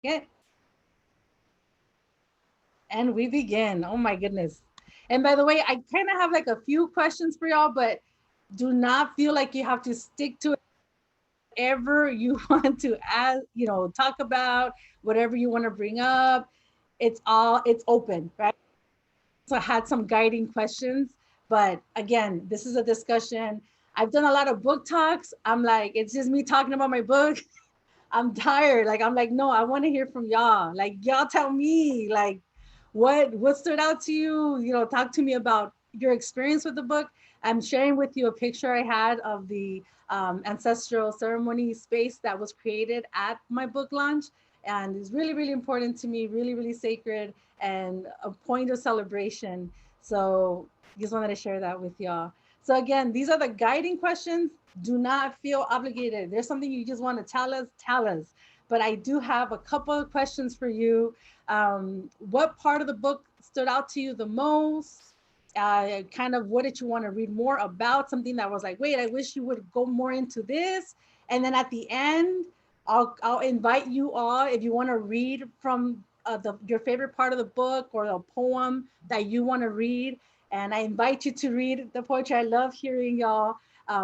Okay, and we begin. Oh my goodness. And by the way, I kind of have like a few questions for y'all, but do not feel like you have to stick to whatever you want to ask, talk about, whatever you want to bring up. It's open, right? So I had some guiding questions, but again, this is a discussion. I've done a lot of book talks. I'm like, it's just me talking about my book. I'm tired. Like, I'm like, no, I want to hear from y'all. Like, y'all tell me, like, what stood out to you? Talk to me about your experience with the book. I'm sharing with you a picture I had of the ancestral ceremony space that was created at my book launch. And it's really, really important to me, really, really sacred and a point of celebration. So just wanted to share that with y'all. So again, these are the guiding questions. Do not feel obligated. There's something you just want to tell us, tell us. But I do have a couple of questions for you. What part of the book stood out to you the most? Kind of what did you want to read more about? Something that was like, wait, I wish you would go more into this. And then at the end, I'll invite you all if you want to read from your favorite part of the book or the poem that you want to read. And I invite you to read the poetry. I love hearing y'all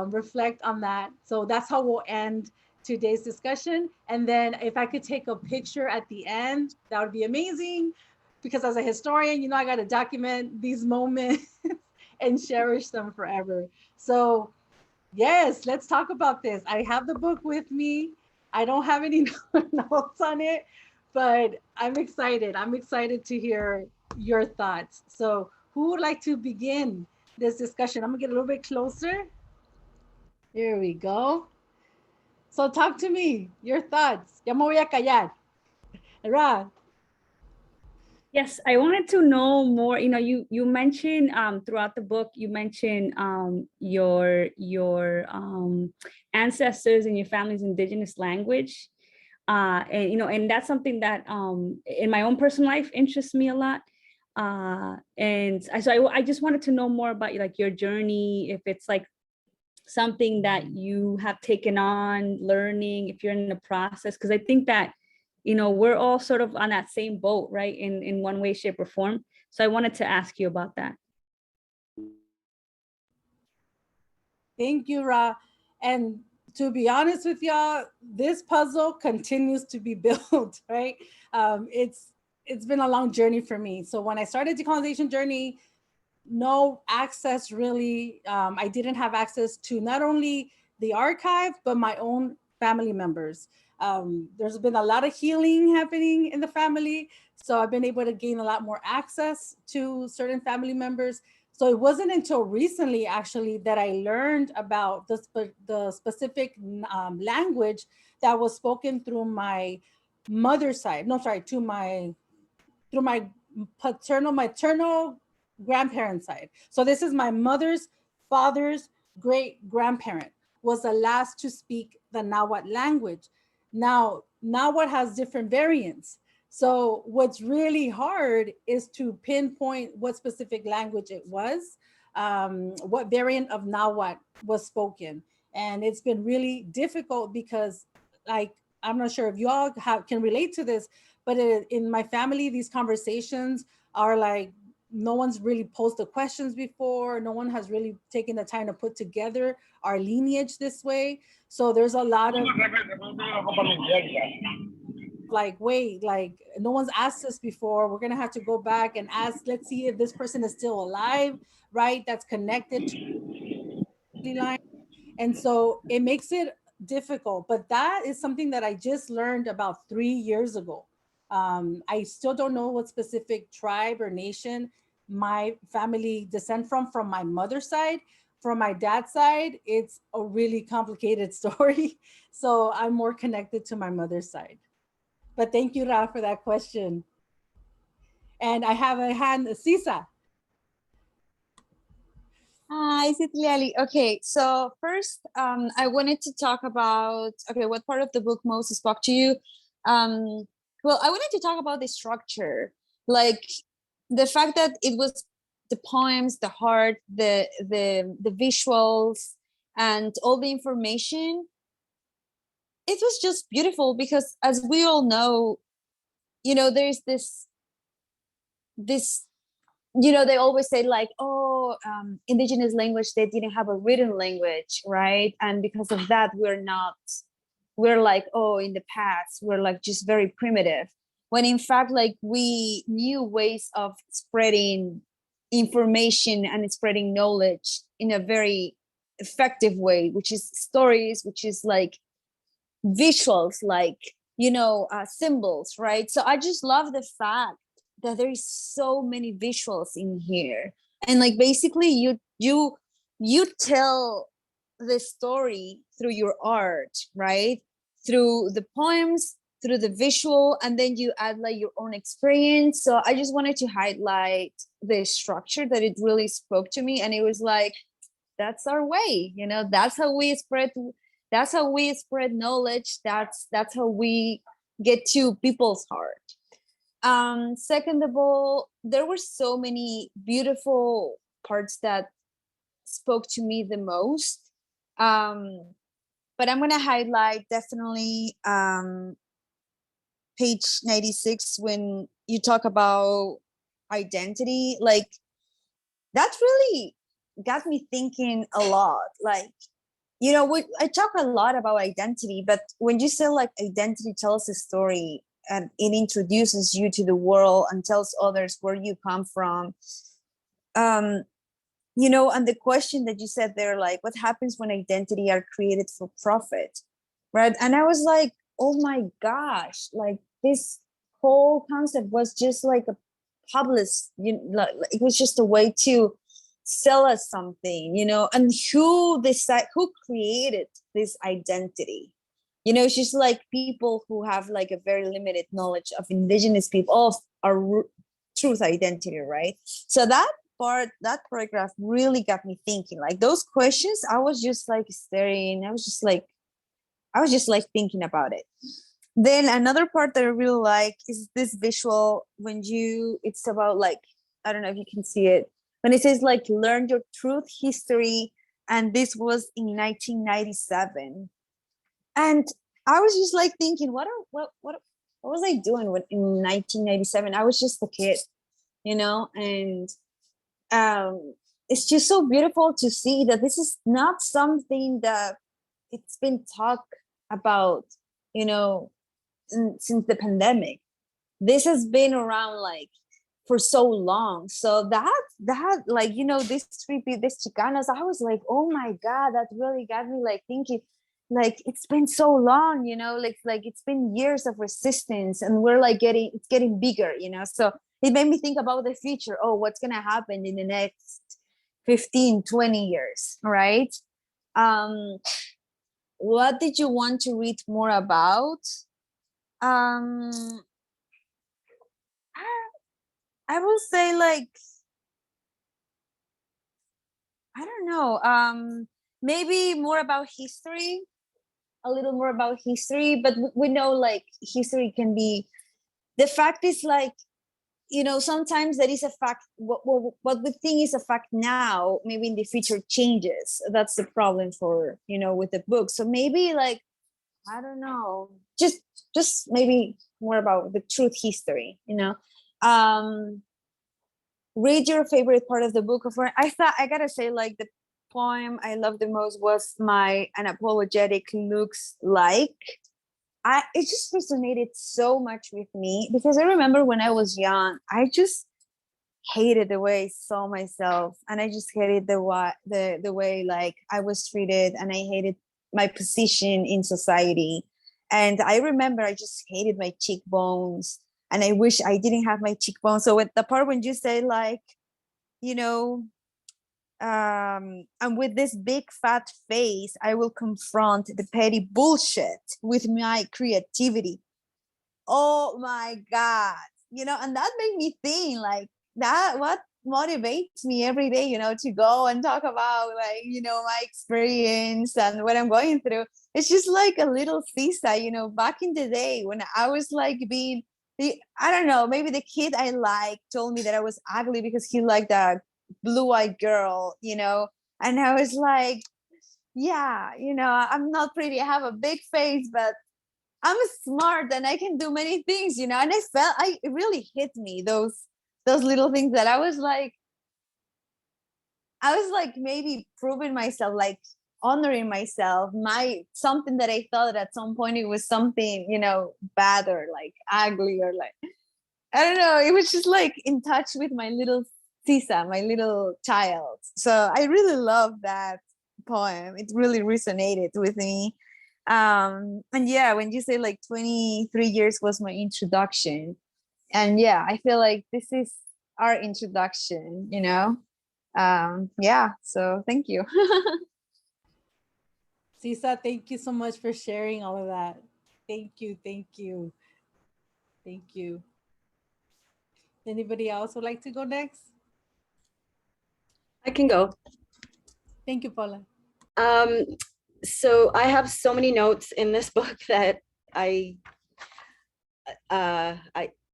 reflect on that. So that's how we'll end today's discussion. And then if I could take a picture at the end, that would be amazing. Because as a historian, I got to document these moments and cherish them forever. So, yes, let's talk about this. I have the book with me. I don't have any notes on it, but I'm excited. I'm excited to hear your thoughts. So, who would like to begin this discussion? I'm gonna get a little bit closer. Here we go. So, talk to me. Your thoughts. Ya me voy a callar. Ra. Yes, I wanted to know more. You mentioned throughout the book, you mentioned your ancestors and your family's indigenous language, and that's something that in my own personal life interests me a lot. So I just wanted to know more about like your journey, if it's like something that you have taken on learning, if you're in the process, because I think that we're all sort of on that same boat, right, in one way, shape, or form. So I wanted to ask you about that. Thank you, Ra. And to be honest with y'all, this puzzle continues to be built, right? It's been a long journey for me. So when I started decolonization journey, no access really. I didn't have access to not only the archive, but my own family members. There's been a lot of healing happening in the family. So I've been able to gain a lot more access to certain family members. So it wasn't until recently, actually, that I learned about the specific language that was spoken through my mother's side. No, sorry, through my maternal grandparents' side. So this is my mother's father's great grandparent was the last to speak the Nahuatl language. Now, Nahuatl has different variants. So what's really hard is to pinpoint what specific language it was, what variant of Nahuatl was spoken. And it's been really difficult because, like, I'm not sure if you all can relate to this, but in my family, these conversations are like, no one's really posed the questions before. No one has really taken the time to put together our lineage this way. So there's a lot of like, wait, like no one's asked us before. We're gonna have to go back and ask, let's see if this person is still alive, right? That's connected to the line. And so it makes it difficult. But that is something that I just learned about 3 years ago. I still don't know what specific tribe or nation my family descend from my mother's side. From my dad's side, it's a really complicated story. So I'm more connected to my mother's side. But thank you, Ra, for that question. And I have a hand, Sisa. Hi, Cynthia. Okay, so first, I wanted to talk about, okay, what part of the book most spoke to you? Well, I wanted to talk about the structure, like the fact that it was the poems, the heart, the visuals, and all the information. It was just beautiful because, as we all know, there's this they always say like, oh, indigenous language, they didn't have a written language, right? And because of that, we're like, oh, in the past, we're like just very primitive. When in fact, like, we knew ways of spreading information and spreading knowledge in a very effective way, which is stories, which is like visuals, like, symbols, right? So I just love the fact that there is so many visuals in here, and like basically you tell the story through your art, right? Through the poems, through the visual, and then you add like your own experience. So I just wanted to highlight the structure that it really spoke to me, and it was like, that's our way, that's how we spread knowledge. That's how we get to people's heart. Second of all, there were so many beautiful parts that spoke to me the most. But I'm going to highlight definitely page 96, when you talk about identity. Like, that really got me thinking a lot. Like, I talk a lot about identity, but when you say like identity tells a story and it introduces you to the world and tells others where you come from, and the question that you said there, like, what happens when identity are created for profit, right? And I was like, oh my gosh, like, this whole concept was just like a public, it was just a way to sell us something, and who created this identity? It's just like people who have like a very limited knowledge of indigenous people, of our truth identity, right? So that paragraph really got me thinking. Like, those questions, I was just like staring. I was just like thinking about it. Then another part that I really like is this visual when it's about like, I don't know if you can see it, when it says like, learn your truth history. And this was in 1997. And I was just like thinking, what was I doing in 1997? I was just a kid, and it's just so beautiful to see that this is not something that it's been talked about, since the pandemic. This has been around like for so long. So that like, this Chicanas, I was like, oh my God, that really got me like thinking, like, it's been so long, like it's been years of resistance, and we're like it's getting bigger, so it made me think about the future. Oh, what's gonna happen in the next 15-20 years, right? What did you want to read more about? I will say, like, I don't know, maybe more about history, a little more about history. But we know like history can be, the fact is like, sometimes that is a fact. What we think is a fact now, maybe in the future changes. That's the problem for, with the book. So maybe like, I don't know, just maybe more about the truth history, read your favorite part of the book. I gotta say, like, the poem I loved the most was my unapologetic looks like. It just resonated so much with me, because I remember when I was young, I just hated the way I saw myself, and I just hated the way like I was treated, and I hated my position in society. And I remember I just hated my cheekbones, and I wish I didn't have my cheekbones. So with the part when you say like, and with this big fat face, I will confront the petty bullshit with my creativity. Oh my God, and that made me think like that. What motivates me every day, to go and talk about like, my experience and what I'm going through. It's just like a little Sisa, back in the day when I was like I don't know, maybe the kid I like told me that I was ugly because he liked a blue-eyed girl, and I was like, yeah, I'm not pretty. I have a big face, but I'm smart and I can do many things, you know. And it really hit me, those little things that I was like maybe proving myself, like honoring myself, something that I thought at some point it was something, you know, bad or like ugly or like, I don't know. It was just like in touch with my little Sisa, my little child. So I really love that poem. It really resonated with me. And yeah, when you say like 23 years was my introduction, and yeah, I feel like this is our introduction, you know. Yeah, so thank you. Sisa, thank you so much for sharing all of that. Thank you, thank you, thank you. Anybody else would like to go next? I can go. Thank you, Paula. Um, so I have so many notes in this book that I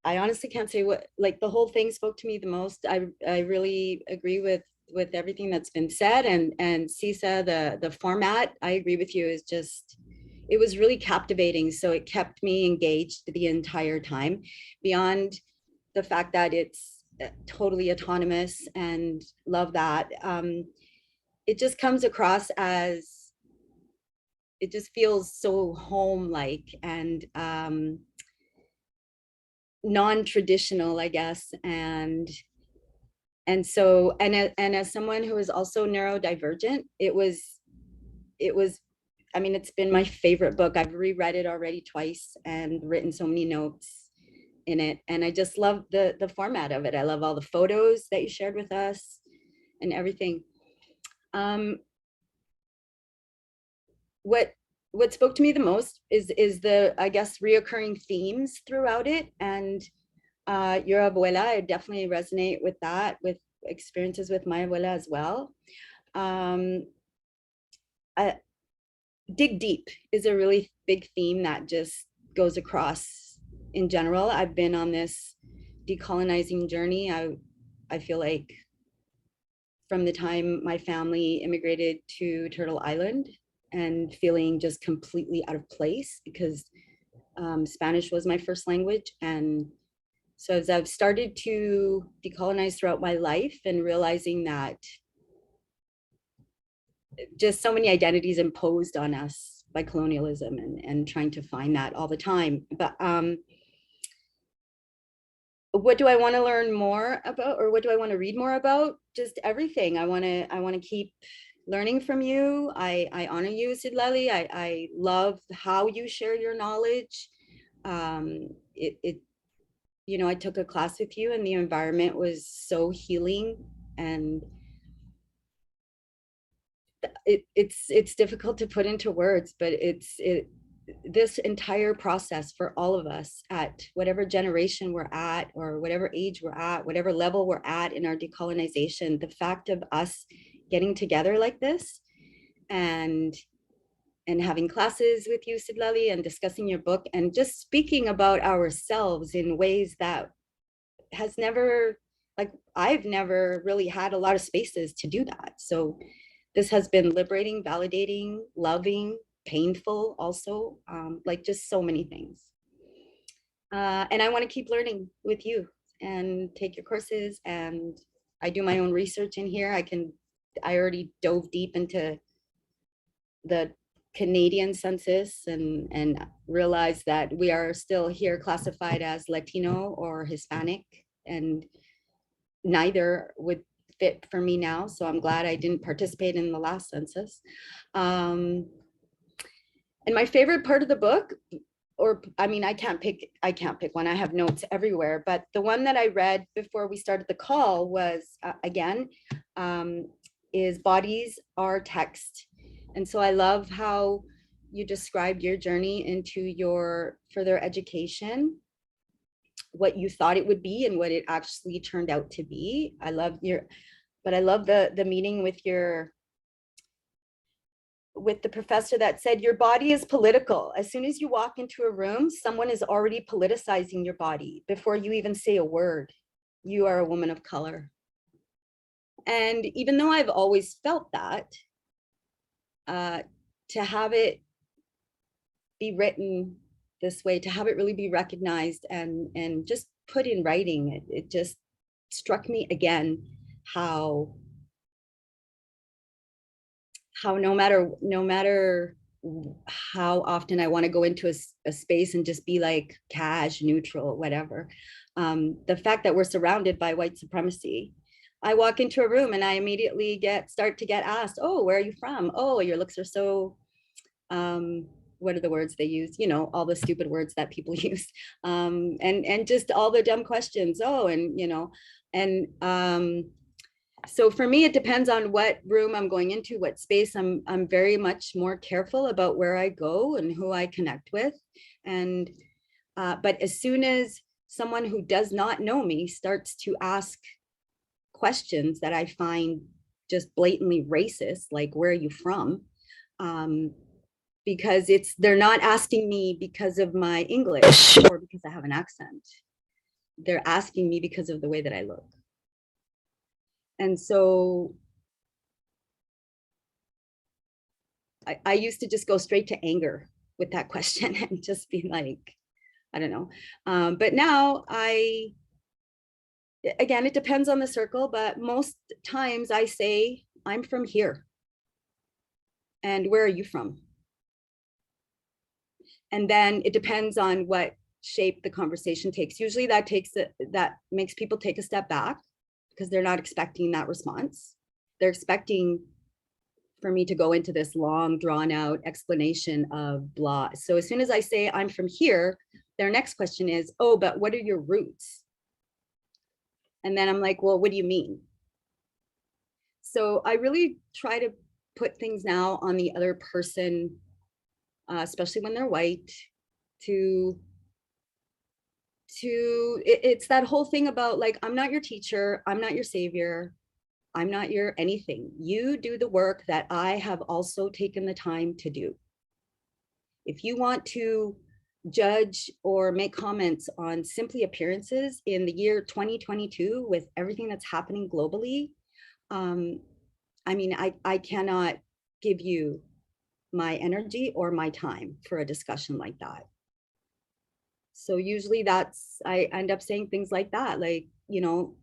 honestly can't say what, like the whole thing spoke to me the most. I really agree with everything that's been said, and Sisa, the format, I agree with you, is just, it was really captivating. So it kept me engaged the entire time, beyond the fact that it's totally autonomous, and love that. It just comes across as, it just feels so home-like and non-traditional, I guess. And so, and as someone who is also neurodivergent, it was, I mean, it's been my favorite book. I've reread it already twice and written so many notes in it. And I just love the format of it. I love all the photos that you shared with us and everything. What spoke to me the most is the, I guess, reoccurring themes throughout it. And your abuela, I definitely resonate with that, with experiences with my abuela as well. Dig deep is a really big theme that just goes across in general. I've been on this decolonizing journey. I feel like from the time my family immigrated to Turtle Island, and feeling just completely out of place because Spanish was my first language. And so as I've started to decolonize throughout my life, and realizing that just so many identities imposed on us by colonialism, and trying to find that all the time. But what do I want to learn more about, or what do I want to read more about? Just everything. I want to keep learning from you. I honor you, Sidlali. I love how you share your knowledge. You know, I took a class with you, and the environment was so healing, and it's difficult to put into words, but this entire process for all of us, at whatever generation we're at, or whatever age we're at, whatever level we're at in our decolonization, the fact of us getting together like this, and having classes with you, Sidlali, and discussing your book, and just speaking about ourselves in ways that has never, like, I've never really had a lot of spaces to do that. So this has been liberating, validating, loving, painful also, like just so many things. And I want to keep learning with you and take your courses, and I do my own research in here. I already dove deep into the Canadian census, and realized that we are still here classified as Latino or Hispanic, and neither would fit for me now. So I'm glad I didn't participate in the last census. And my favorite part of the book, or I mean, I can't pick one. I have notes everywhere, but the one that I read before we started the call was is Bodies Are Text. And so I love how you described your journey into your further education, what you thought it would be and what it actually turned out to be. I love the meeting with the professor that said your body is political. As soon as you walk into a room, someone is already politicizing your body before you even say a word. You are a woman of color. And even though I've always felt that, to have it be written this way, to have it really be recognized and just put in writing. It just struck me again how no matter how often I want to go into a space and just be like cash, neutral, whatever. The fact that we're surrounded by white supremacy. I walk into a room and I immediately start to get asked, oh, where are you from? Oh, your looks are so, what are the words they use? You know, all the stupid words that people use. And just all the dumb questions. Oh, and you know, and so for me, it depends on what room I'm going into, what space. I'm very much more careful about where I go and who I connect with. And but as soon as someone who does not know me starts to ask questions that I find just blatantly racist, like where are you from? Because they're not asking me because of my English or because I have an accent. They're asking me because of the way that I look. And so I used to just go straight to anger with that question and just be like, I don't know. But now again, it depends on the circle, but most times I say, I'm from here. And where are you from? And then it depends on what shape the conversation takes. Usually that makes people take a step back because they're not expecting that response. They're expecting for me to go into this long drawn out explanation of blah. So as soon as I say I'm from here, their next question is, oh, but what are your roots? And then I'm like, well, what do you mean? So I really try to put things now on the other person, especially when they're white, it's that whole thing about like, I'm not your teacher, I'm not your savior, I'm not your anything. You do the work that I have also taken the time to do. If you want to judge or make comments on simply appearances in the year 2022 with everything that's happening globally, I mean, I cannot give you my energy or my time for a discussion like that. So usually I end up saying things like that, like, you know,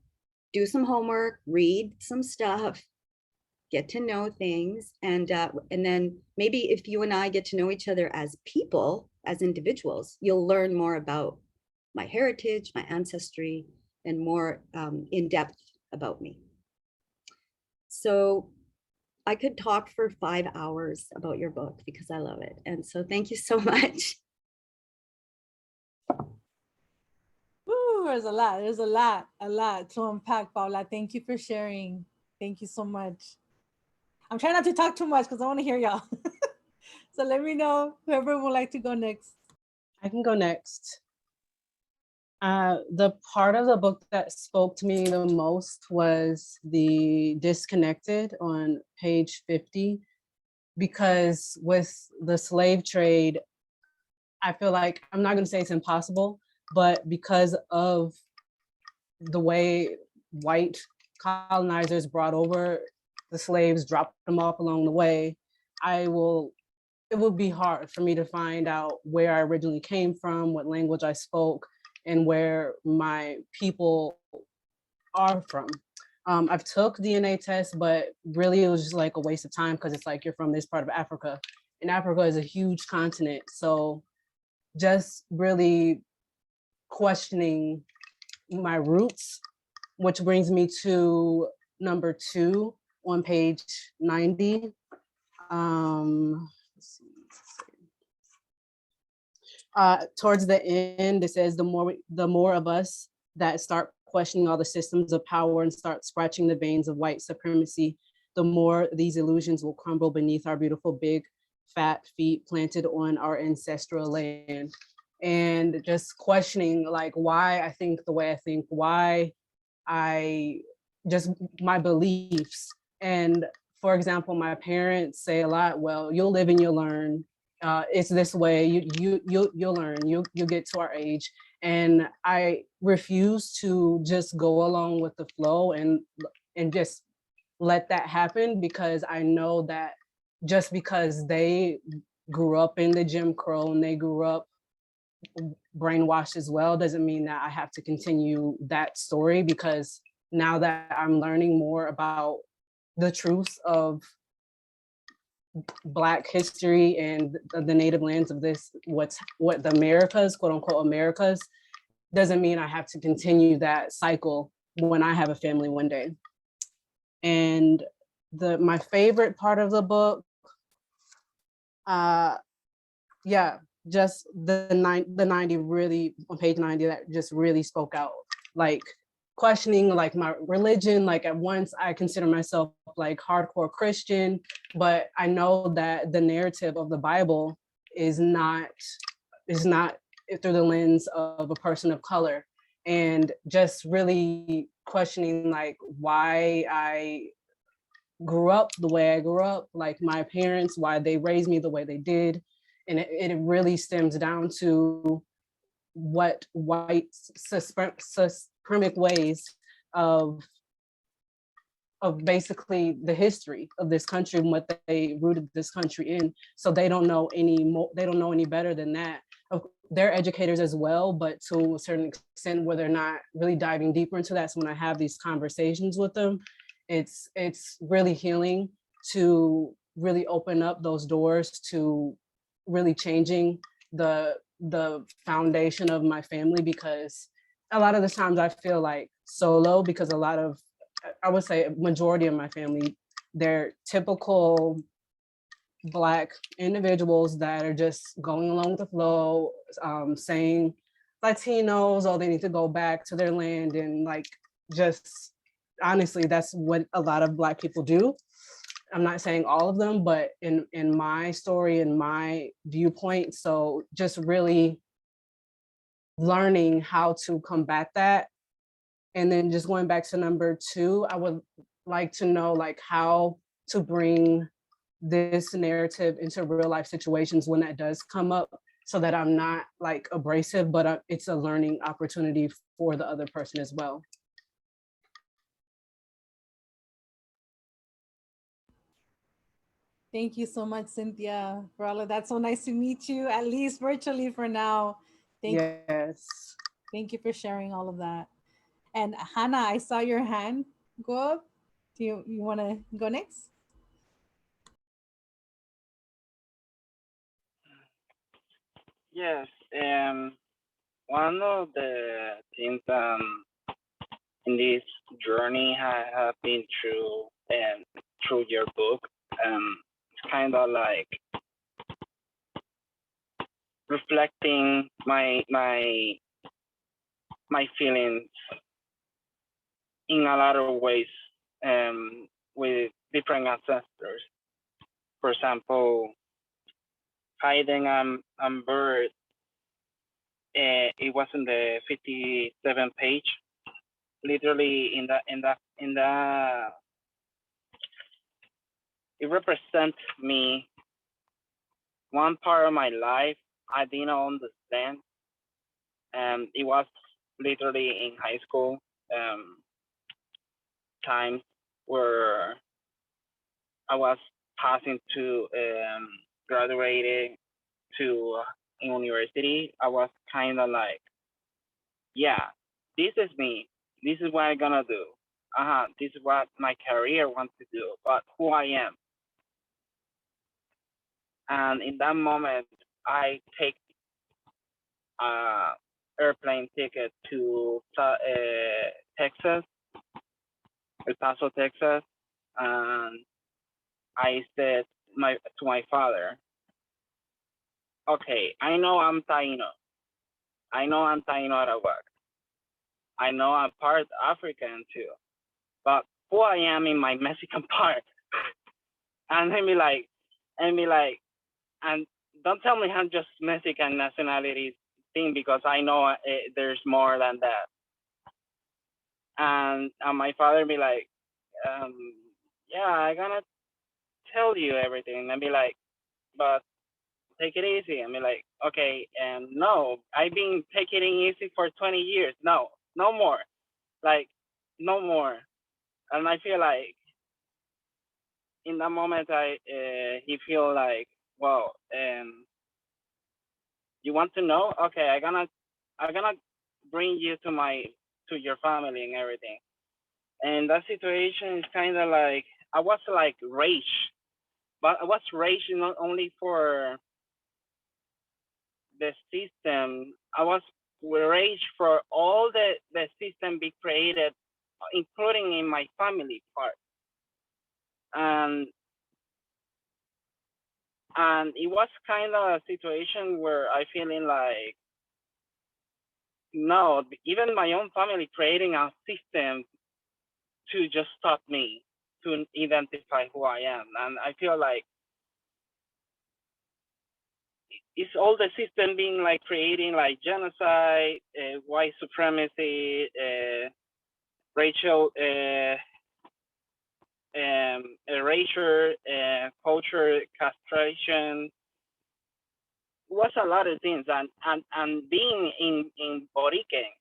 do some homework, read some stuff, get to know things. And then maybe if you and I get to know each other as people, as individuals, you'll learn more about my heritage, my ancestry, and more in depth about me. So I could talk for 5 hours about your book because I love it. And so thank you so much. Ooh, there's a lot to unpack, Paula. Thank you for sharing. Thank you so much. I'm trying not to talk too much because I want to hear y'all. So let me know whoever would like to go next. I can go next. The part of the book that spoke to me the most was the disconnected on page 50, because with the slave trade, I feel like, I'm not going to say it's impossible, but because of the way white colonizers brought over the slaves, dropped them off along the way, it would be hard for me to find out where I originally came from, what language I spoke, and where my people are from. I've took DNA tests, but really it was just like a waste of time because it's like you're from this part of Africa, and Africa is a huge continent. So just really questioning my roots, which brings me to number 2 on page 90. Let's see. Towards the end, it says the more of us that start questioning all the systems of power and start scratching the veins of white supremacy, the more these illusions will crumble beneath our beautiful big fat feet planted on our ancestral land. And just questioning like why I think the way I think, why I just my beliefs. And for example, my parents say a lot, well, you'll live and you'll learn. It's this way, you'll learn, you'll get to our age. And I refuse to just go along with the flow and just let that happen, because I know that just because they grew up in the Jim Crow and they grew up brainwashed as well doesn't mean that I have to continue that story, because now that I'm learning more about the truths of Black history and the native lands of this, what the Americas, quote unquote Americas, doesn't mean I have to continue that cycle when I have a family one day. And my favorite part of the book, yeah, just the 90 really, on page 90, that just really spoke out. Like questioning like my religion, like at once I consider myself like hardcore Christian, but I know that the narrative of the Bible is not through the lens of a person of color. And just really questioning like why I grew up the way I grew up, like my parents, why they raised me the way they did. And it really stems down to what white suprematic ways of basically the history of this country and what they rooted this country in. So they don't know any more, they don't know any better than that. They're educators as well, but to a certain extent where they're not really diving deeper into that. So when I have these conversations with them, it's really healing to really open up those doors to really changing the foundation of my family, because a lot of the times I feel like solo, because a lot of, I would say a majority of my family, they're typical Black individuals that are just going along with the flow, saying Latinos, oh, they need to go back to their land. And like, just honestly, that's what a lot of Black people do. I'm not saying all of them, but in my story and my viewpoint. So just really learning how to combat that. And then just going back to number 2, I would like to know like how to bring this narrative into real life situations when that does come up, so that I'm not like abrasive, but it's a learning opportunity for the other person as well. Thank you so much, Cynthia, for all of that. So nice to meet you, at least virtually for now. Yes. Thank you for sharing all of that. And Hana, I saw your hand go up. Do you want to go next? Yes, one of the things in this journey I have been through and through your book, it's kind of like reflecting my feelings in a lot of ways, with different ancestors. For example, hiding bird. It was in the 57 page. Literally in the it represents me, one part of my life I didn't understand. It was literally in high school, times where I was passing to graduating to university. I was kind of like, yeah, this is me. This is what I'm gonna do. This is what my career wants to do, but who I am. And in that moment, I take a airplane ticket to Texas, El Paso, Texas, and I said to my father, okay, I know I'm Taino. I know I'm Taino Arawak. I know I'm part African too, but who I am in my Mexican part. And and don't tell me I'm just Mexican nationality thing, because I know there's more than that. And my father be like, yeah, I'm gonna tell you everything. And be like, but take it easy. And be like, okay, and no, I've been taking it easy for 20 years. No, no more. Like, no more. And I feel like in that moment, he feel like, well, you want to know? Okay, I'm gonna bring you to your family and everything. And that situation is kind of like I was like rage, but I was rage not only for the system. I was rage for all the system be created, including in my family part. And it was kind of a situation where I feeling like no, even my own family creating a system to just stop me to identify who I am, and I feel like it's all the system being like creating like genocide, white supremacy, racial erasure, culture castration. Was a lot of things, and being in Borique,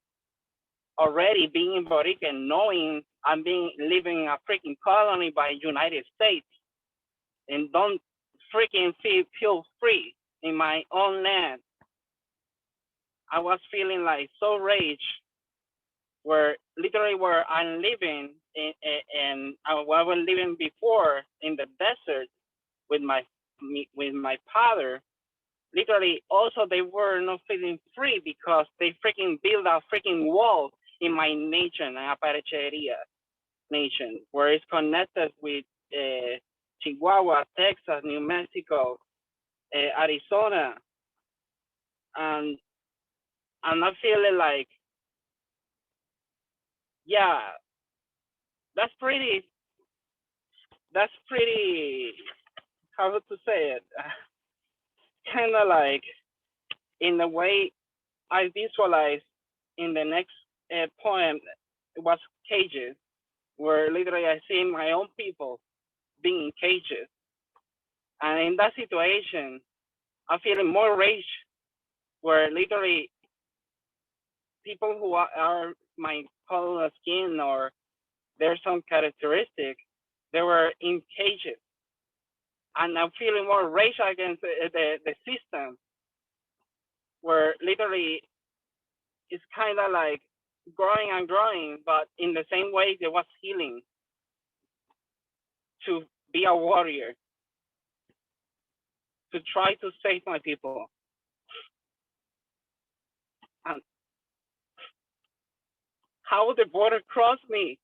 already being in Borique, knowing I'm being living in a freaking colony by United States, and don't freaking feel free in my own land. I was feeling like so rage, where literally where I'm living and I was living before in the desert with my father. Literally, also they were not feeling free because they freaking built a freaking wall in my nation, Aparecheria nation, where it's connected with Chihuahua, Texas, New Mexico, Arizona, and I'm not feeling like, yeah, that's pretty, how to say it, kind of like in the way I visualize in the next poem, it was cages, where literally I see my own people being in cages. And in that situation, I'm feeling more rage, where literally people who are my color of skin or there's some characteristic, they were in cages. And I'm feeling more rage against the system, where literally it's kind of like growing and growing, but in the same way there was healing to be a warrior, to try to save my people. And how the border crossed me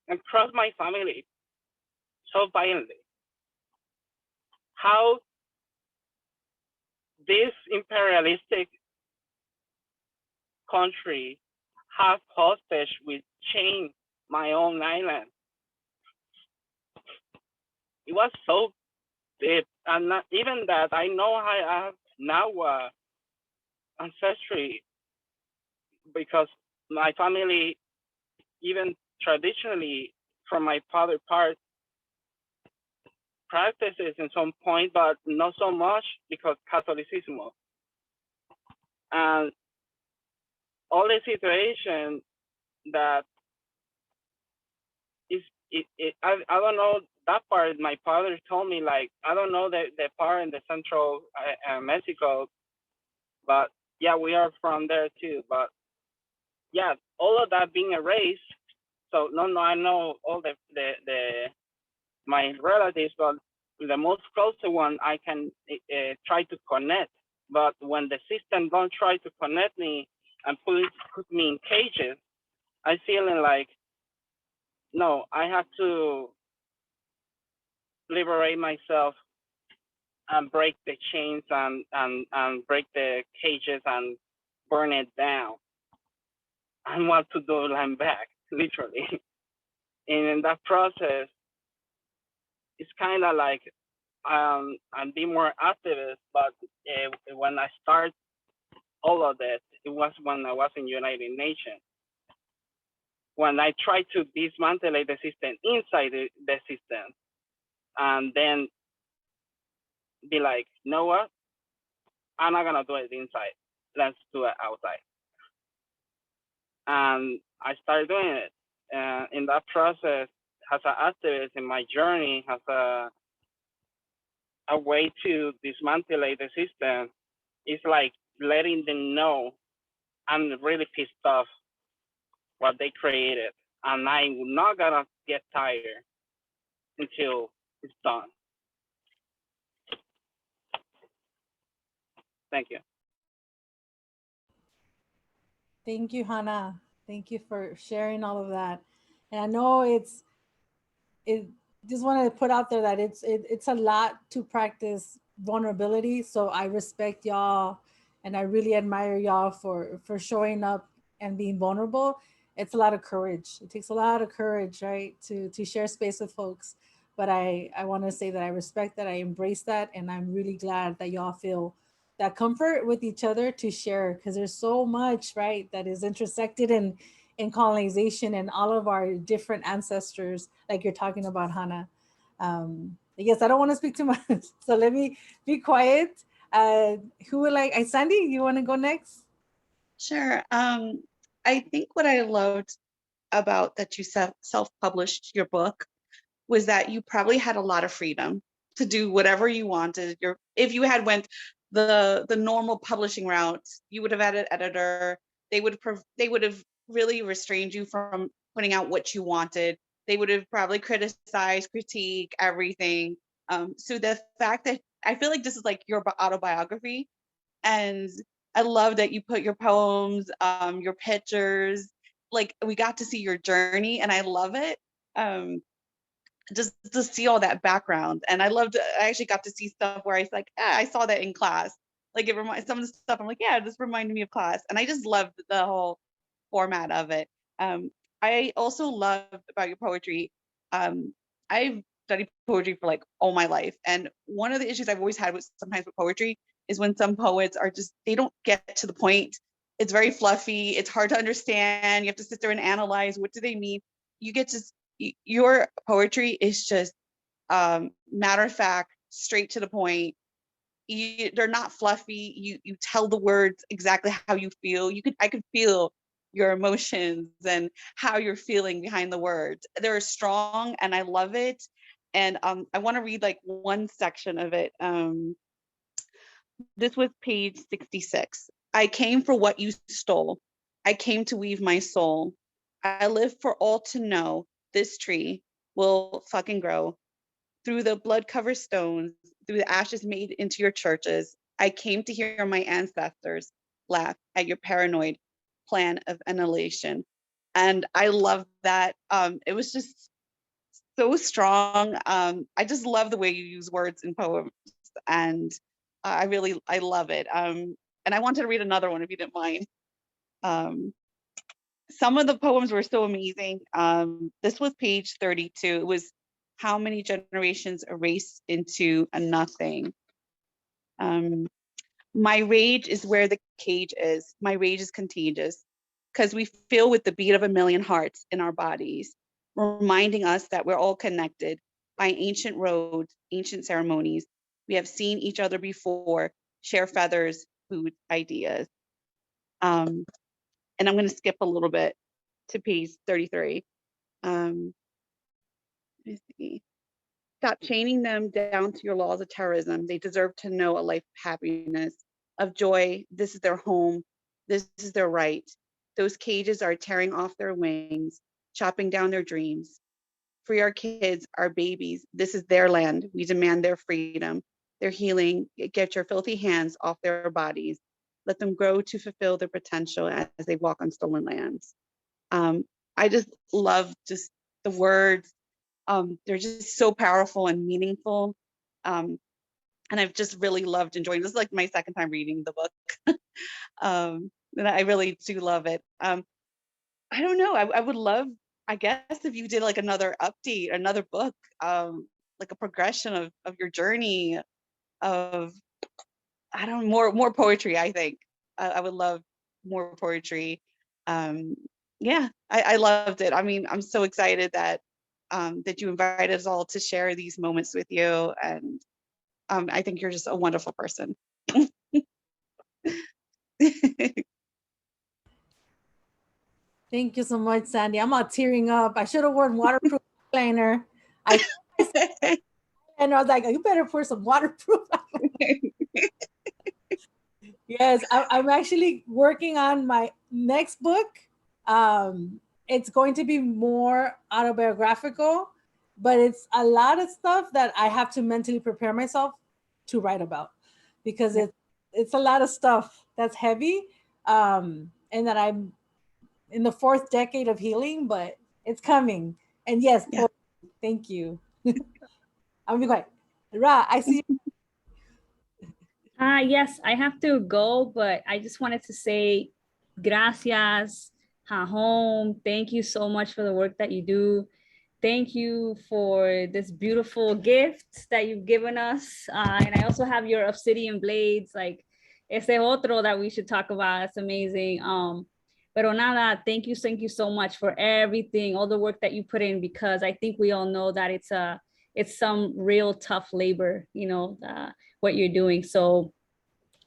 and crossed my family so violently. How this imperialistic country have hostage with chain my own island. It was so deep, and not even that I know I have now ancestry, because my family, even traditionally from my father part, practices in some point, but not so much because Catholicism. And all the situation that is, I don't know that part. My father told me, like, I don't know the part in the central Mexico, but yeah, we are from there too. But yeah, all of that being erased. So no, I know all the my relatives, but the most closer one I can try to connect. But when the system don't try to connect me and put me in cages, I feeling like, no, I have to liberate myself and break the chains and break the cages and burn it down. I want to do land back, literally. And in that process, it's kind of like I'm being more activist. But when I start all of this, it was when I was in United Nations. When I tried to dismantle the system inside the system, and then be like, you know what? I'm not gonna do it inside. Let's do it outside. And I started doing it. In that process, as an activist in my journey, as a way to dismantle the system, it's like letting them know I'm really pissed off what they created, and I'm not gonna get tired until it's done. Thank you. Thank you, Hana. Thank you for sharing all of that. And I know it just wanted to put out there that it's a lot to practice vulnerability. So I respect y'all and I really admire y'all for showing up and being vulnerable. It's a lot of courage. It takes a lot of courage, right? To share space with folks. But I want to say that I respect that, I embrace that, and I'm really glad that y'all feel that comfort with each other to share, because there's so much, right, that is intersected in colonization and all of our different ancestors, like you're talking about, Hana. Yes, I don't want to speak too much, so let me be quiet. Who would like? Sandy, you want to go next? Sure. I think what I loved about that you self-published your book was that you probably had a lot of freedom to do whatever you wanted. If you had went the normal publishing route, you would have had an editor. They would have really restrained you from putting out what you wanted. They would have probably criticized, critique everything. So the fact that I feel like this is like your autobiography, and I love that you put your poems, your pictures, like we got to see your journey, and I love it. Just to see all that background, and I actually got to see stuff where I was like, I saw that in class. Like it reminds some of the stuff I'm like, yeah, this reminded me of class, and I just loved the whole format of it. I also loved about your poetry. I've studied poetry for like all my life, and one of the issues I've always had with sometimes with poetry is when some poets are just they don't get to the point. It's very fluffy. It's hard to understand. You have to sit there and analyze what do they mean. You get to your poetry is just matter of fact, straight to the point. They're not fluffy. You tell the words exactly how you feel. I could feel your emotions and how you're feeling behind the words. They're strong, and I love it. And I want to read like one section of it. This was page 66. I came for what you stole. I came to weave my soul. I live for all to know this tree will fucking grow through the blood covered stones, through the ashes made into your churches. I came to hear my ancestors laugh at your paranoid plan of annihilation. And I love that. It was just so strong. I just love the way you use words in poems, and I love it. And I wanted to read another one if you didn't mind. Some of the poems were so amazing. This was page 32. It was how many generations erased into a nothing. My rage is where the cage is. My rage is contagious because we feel with the beat of a million hearts in our bodies, reminding us that we're all connected by ancient roads, ancient ceremonies. We have seen each other before, share feathers, food, ideas. And I'm going to skip a little bit to page 33. Let me see. Stop chaining them down to your laws of terrorism. They deserve to know a life of happiness, of joy. This is their home. This is their right. Those cages are tearing off their wings, chopping down their dreams. Free our kids, our babies. This is their land. We demand their freedom, their healing. Get your filthy hands off their bodies. Let them grow to fulfill their potential as they walk on stolen lands. I just love just the words. They're just so powerful and meaningful. And I've just really loved enjoying this. Is like my second time reading the book. And I really do love it. I don't know. I would love, I guess, if you did like another update, another book, like a progression of your journey of, I don't know, more poetry, I think. I would love more poetry. Yeah, I loved it. I mean, I'm so excited that that you invited us all to share these moments with you. And I think you're just a wonderful person. Thank you so much, Sandy. I'm all tearing up. I should have worn waterproof eyeliner. And I was like, you better pour some waterproof. Yes, I'm actually working on my next book. It's going to be more autobiographical, but it's a lot of stuff that I have to mentally prepare myself to write about because it's a lot of stuff that's heavy, and that I'm in the fourth decade of healing, but it's coming. And yes, Yeah. thank you. I'll be quiet. Ra, I see. Yes, I have to go, but I just wanted to say gracias, home. Thank you so much for the work that you do. Thank you for this beautiful gift that you've given us. And I also have your obsidian blades, like ese otro that we should talk about. It's amazing. Pero nada, thank you so much for everything, all the work that you put in, because I think we all know that it's some real tough labor, you know, what you're doing. So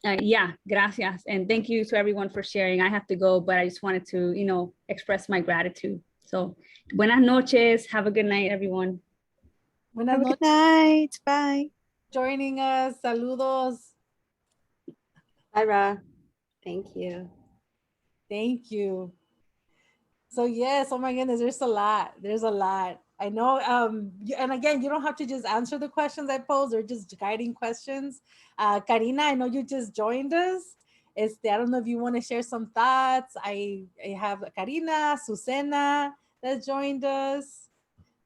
yeah, gracias. And thank you to everyone for sharing. I have to go, but I just wanted to, you know, express my gratitude. So buenas noches. Have a good night, everyone. Buenas Have a noches good night. Bye. joining us. Saludos. Bye, Ra. Thank you. Thank you. So yes, oh my goodness, there's a lot. There's a lot. I know. And again, you don't have to just answer the questions I pose. They're just guiding questions. Karina, I know you just joined us. I don't know if you want to share some thoughts. I have Karina, Susana that joined us.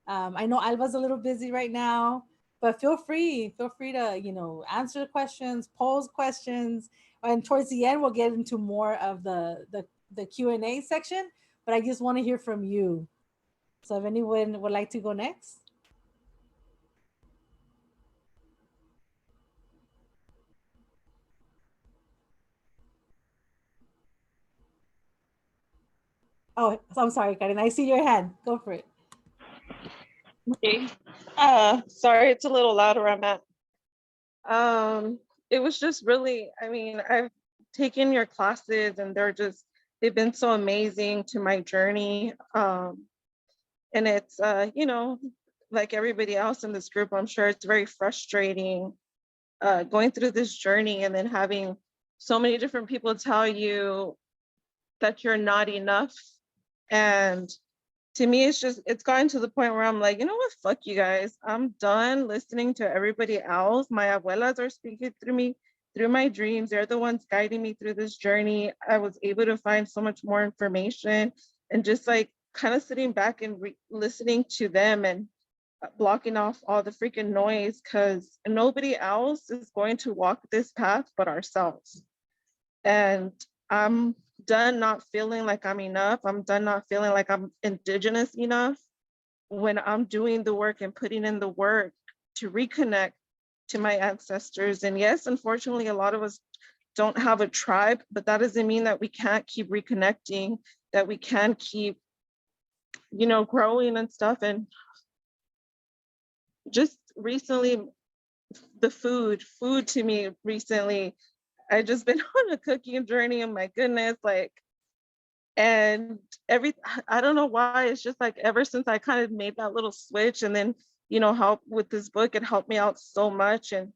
I know Alba's a little busy right now, but feel free to, you know, answer questions, pose questions, and towards the end we'll get into more of the Q&A section. But I just want to hear from you. So if anyone would like to go next. Oh, I'm sorry, Karina. I see your hand. Go for it. Okay. Sorry, it's a little loud where I'm at. It was just really, I mean, I've taken your classes and they've been so amazing to my journey. And it's, you know, like everybody else in this group, I'm sure it's very frustrating going through this journey and then having so many different people tell you that you're not enough. And to me, it's gotten to the point where I'm like, you know what, fuck you guys. I'm done listening to everybody else. My abuelas are speaking through me, through my dreams. They're the ones guiding me through this journey. I was able to find so much more information and just like kind of sitting back and listening to them and blocking off all the freaking noise, because nobody else is going to walk this path but ourselves. And I'm done not feeling like I'm enough. I'm done not feeling like I'm indigenous enough when I'm doing the work and putting in the work to reconnect to my ancestors. And yes, unfortunately, a lot of us don't have a tribe, but that doesn't mean that we can't keep reconnecting, that we can keep, you know, growing and stuff. And just recently, the food to me recently, I just been on a cooking journey, and my goodness, like, and I don't know why, it's just like ever since I kind of made that little switch and then, you know, help with this book, it helped me out so much. And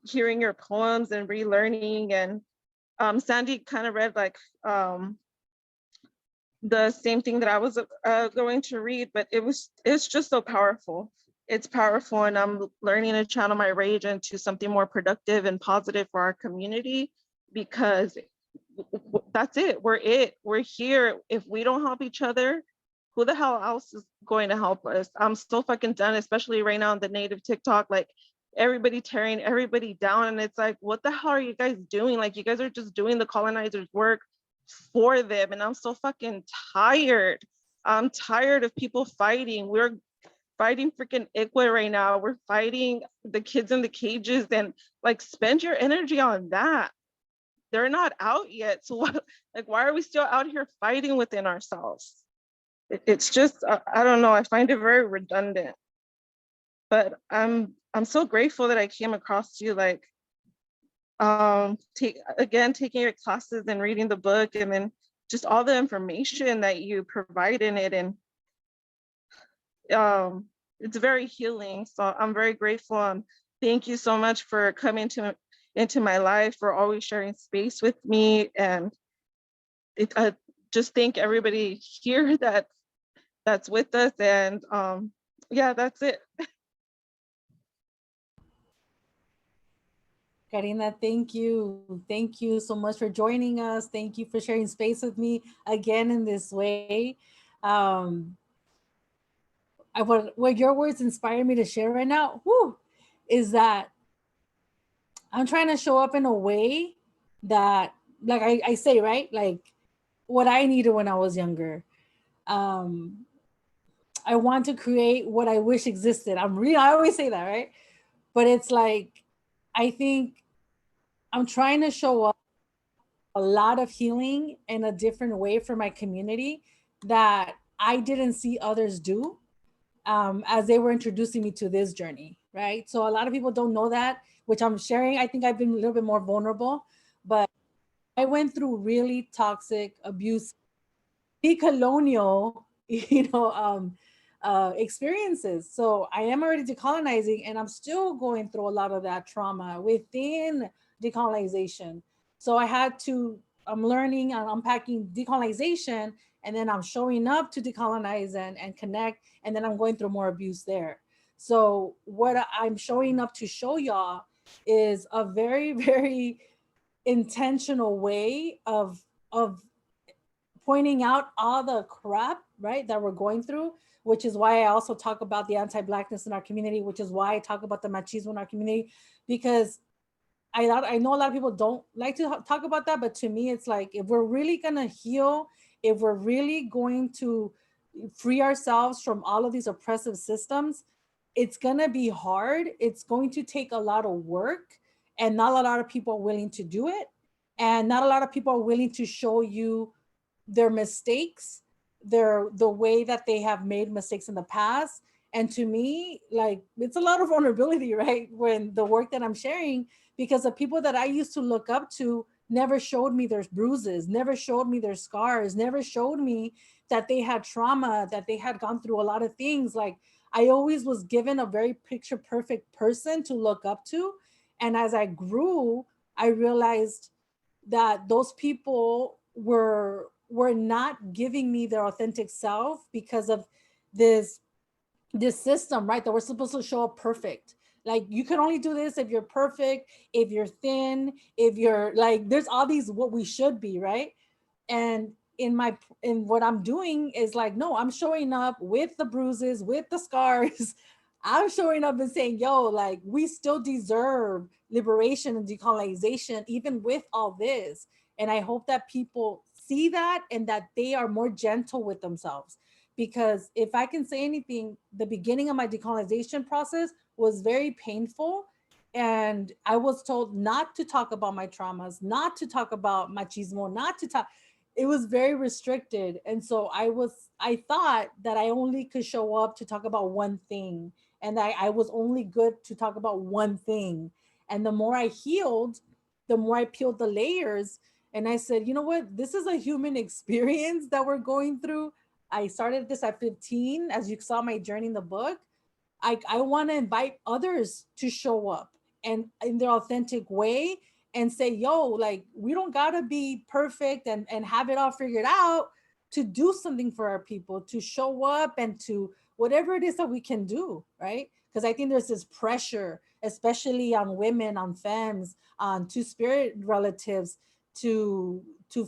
hearing your poems and relearning, and Sandy kind of read like the same thing that I was going to read, but it's just so powerful. It's powerful, and I'm learning to channel my rage into something more productive and positive for our community, because that's it. We're here. If we don't help each other, who the hell else is going to help us? I'm so fucking done, especially right now on the native TikTok, like everybody tearing everybody down. And it's like, what the hell are you guys doing? Like, you guys are just doing the colonizers' work for them. And I'm so fucking tired. I'm tired of people fighting. We're fighting freaking Ikwa right now. We're fighting the kids in the cages, and like, spend your energy on that. They're not out yet. So what, like, why are we still out here fighting within ourselves? It's just, I don't know. I find it very redundant, but I'm so grateful that I came across you, like, taking your classes and reading the book, and then just all the information that you provide in it. And it's very healing. So I'm very grateful. Thank you so much for coming to into my life, for always sharing space with me. And I just thank everybody here that's with us. And yeah, that's it. Karina, thank you. Thank you so much for joining us. Thank you for sharing space with me again in this way. Um, what your words inspire me to share right now, is that I'm trying to show up in a way that, like I say, right? Like what I needed when I was younger. Um, I want to create what I wish existed. I always say that, right? But it's like, I think I'm trying to show up a lot of healing in a different way for my community that I didn't see others do, as they were introducing me to this journey, right? So a lot of people don't know that, which I'm sharing. I think I've been a little bit more vulnerable, but I went through really toxic abuse, decolonial, experiences. So I am already decolonizing, and I'm still going through a lot of that trauma within decolonization. So I'm learning and unpacking decolonization, and then I'm showing up to decolonize and connect, and then I'm going through more abuse there. So what I'm showing up to show y'all is a very, very intentional way of pointing out all the crap, right, that we're going through, which is why I also talk about the anti-blackness in our community, which is why I talk about the machismo in our community, because I know a lot of people don't like to talk about that, but to me, it's like, if we're really gonna heal, if we're really going to free ourselves from all of these oppressive systems, it's gonna be hard. It's going to take a lot of work, and not a lot of people are willing to do it. And not a lot of people are willing to show you their mistakes, the way that they have made mistakes in the past. And to me, like, it's a lot of vulnerability, right? When the work that I'm sharing, because the people that I used to look up to never showed me their bruises, never showed me their scars, never showed me that they had trauma, that they had gone through a lot of things. Like, I always was given a very picture perfect person to look up to. And as I grew, I realized that those people were not giving me their authentic self because of this system, right? That we're supposed to show up perfect. Like, you can only do this if you're perfect, if you're thin, if you're like, there's all these what we should be, right? And in what I'm doing is like, no, I'm showing up with the bruises, with the scars. I'm showing up and saying, yo, like, we still deserve liberation and decolonization even with all this. And I hope that people see that, and that they are more gentle with themselves. Because if I can say anything, the beginning of my decolonization process was very painful. And I was told not to talk about my traumas, not to talk about machismo, not to talk. It was very restricted. And so I thought that I only could show up to talk about one thing. And I was only good to talk about one thing. And the more I healed, the more I peeled the layers. And I said, you know what? This is a human experience that we're going through. I started this at 15, as you saw my journey in the book. I want to invite others to show up and in their authentic way, and say, yo, like, we don't gotta be perfect and have it all figured out to do something for our people, to show up and to whatever it is that we can do, right? Because I think there's this pressure, especially on women, on femmes, on two-spirit relatives, to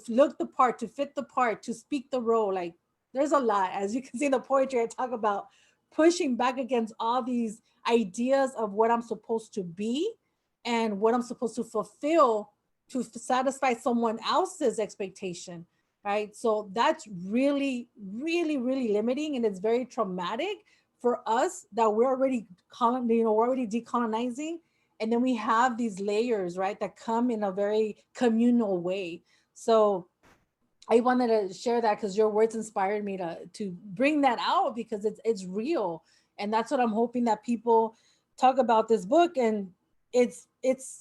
look the part, to fit the part, to speak the role. Like, there's a lot. As you can see in the poetry, I talk about pushing back against all these ideas of what I'm supposed to be and what I'm supposed to fulfill to satisfy someone else's expectation, right? So that's really, really, really limiting, and it's very traumatic for us that we're already we're already decolonizing, and then we have these layers, right, that come in a very communal way. So I wanted to share that because your words inspired me to bring that out, because it's real. And that's what I'm hoping that people talk about this book. And it's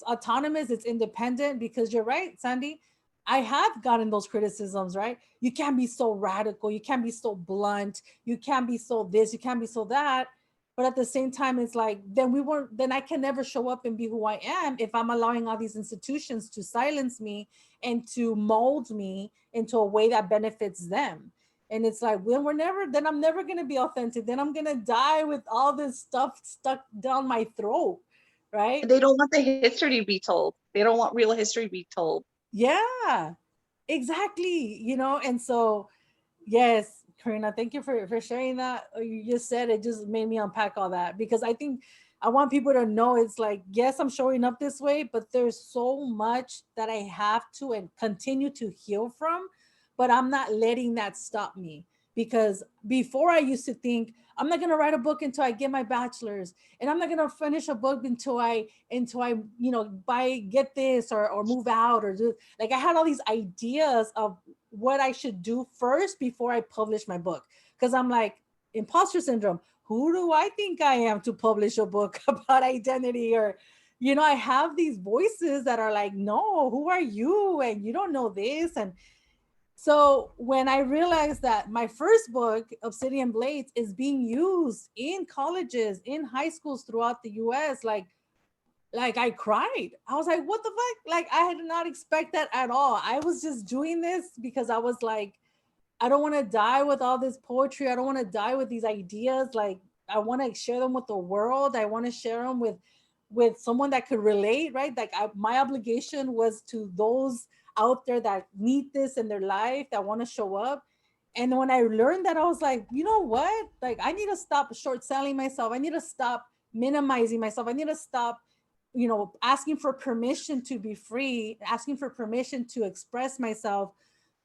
autonomous, it's independent, because you're right, Sandy. I have gotten those criticisms, right? You can't be so radical, you can't be so blunt, you can't be so this, you can't be so that. But at the same time, it's like, then I can never show up and be who I am if I'm allowing all these institutions to silence me and to mold me into a way that benefits them. And it's like, when then I'm never going to be authentic. Then I'm going to die with all this stuff stuck down my throat. Right. They don't want the history to be told. They don't want real history to be told. Yeah, exactly. And so, yes, Karina, thank you for sharing that. You just said it just made me unpack all that, because I think I want people to know it's like, yes, I'm showing up this way, but there's so much that I have to and continue to heal from, but I'm not letting that stop me. Because before, I used to think, I'm not going to write a book until I get my bachelor's, and I'm not going to finish a book until I get this, or move out, or do, like, I had all these ideas of what I should do first before I publish my book. Because I'm like, imposter syndrome. Who do I think I am to publish a book about identity? Or, I have these voices that are like, no, who are you? And you don't know this. And so when I realized that my first book, Obsidian Blades, is being used in colleges, in high schools throughout the US, like I cried. I was like, what the fuck? Like, I did not expect that at all. I was just doing this because I was like, I don't want to die with all this poetry. I don't want to die with these ideas. Like, I want to share them with the world. I want to share them with someone that could relate, right? Like, my obligation was to those out there that need this in their life, that want to show up. And when I learned that, I was like, you know what? Like, I need to stop short selling myself. I need to stop minimizing myself. I need to stop, asking for permission to be free, asking for permission to express myself.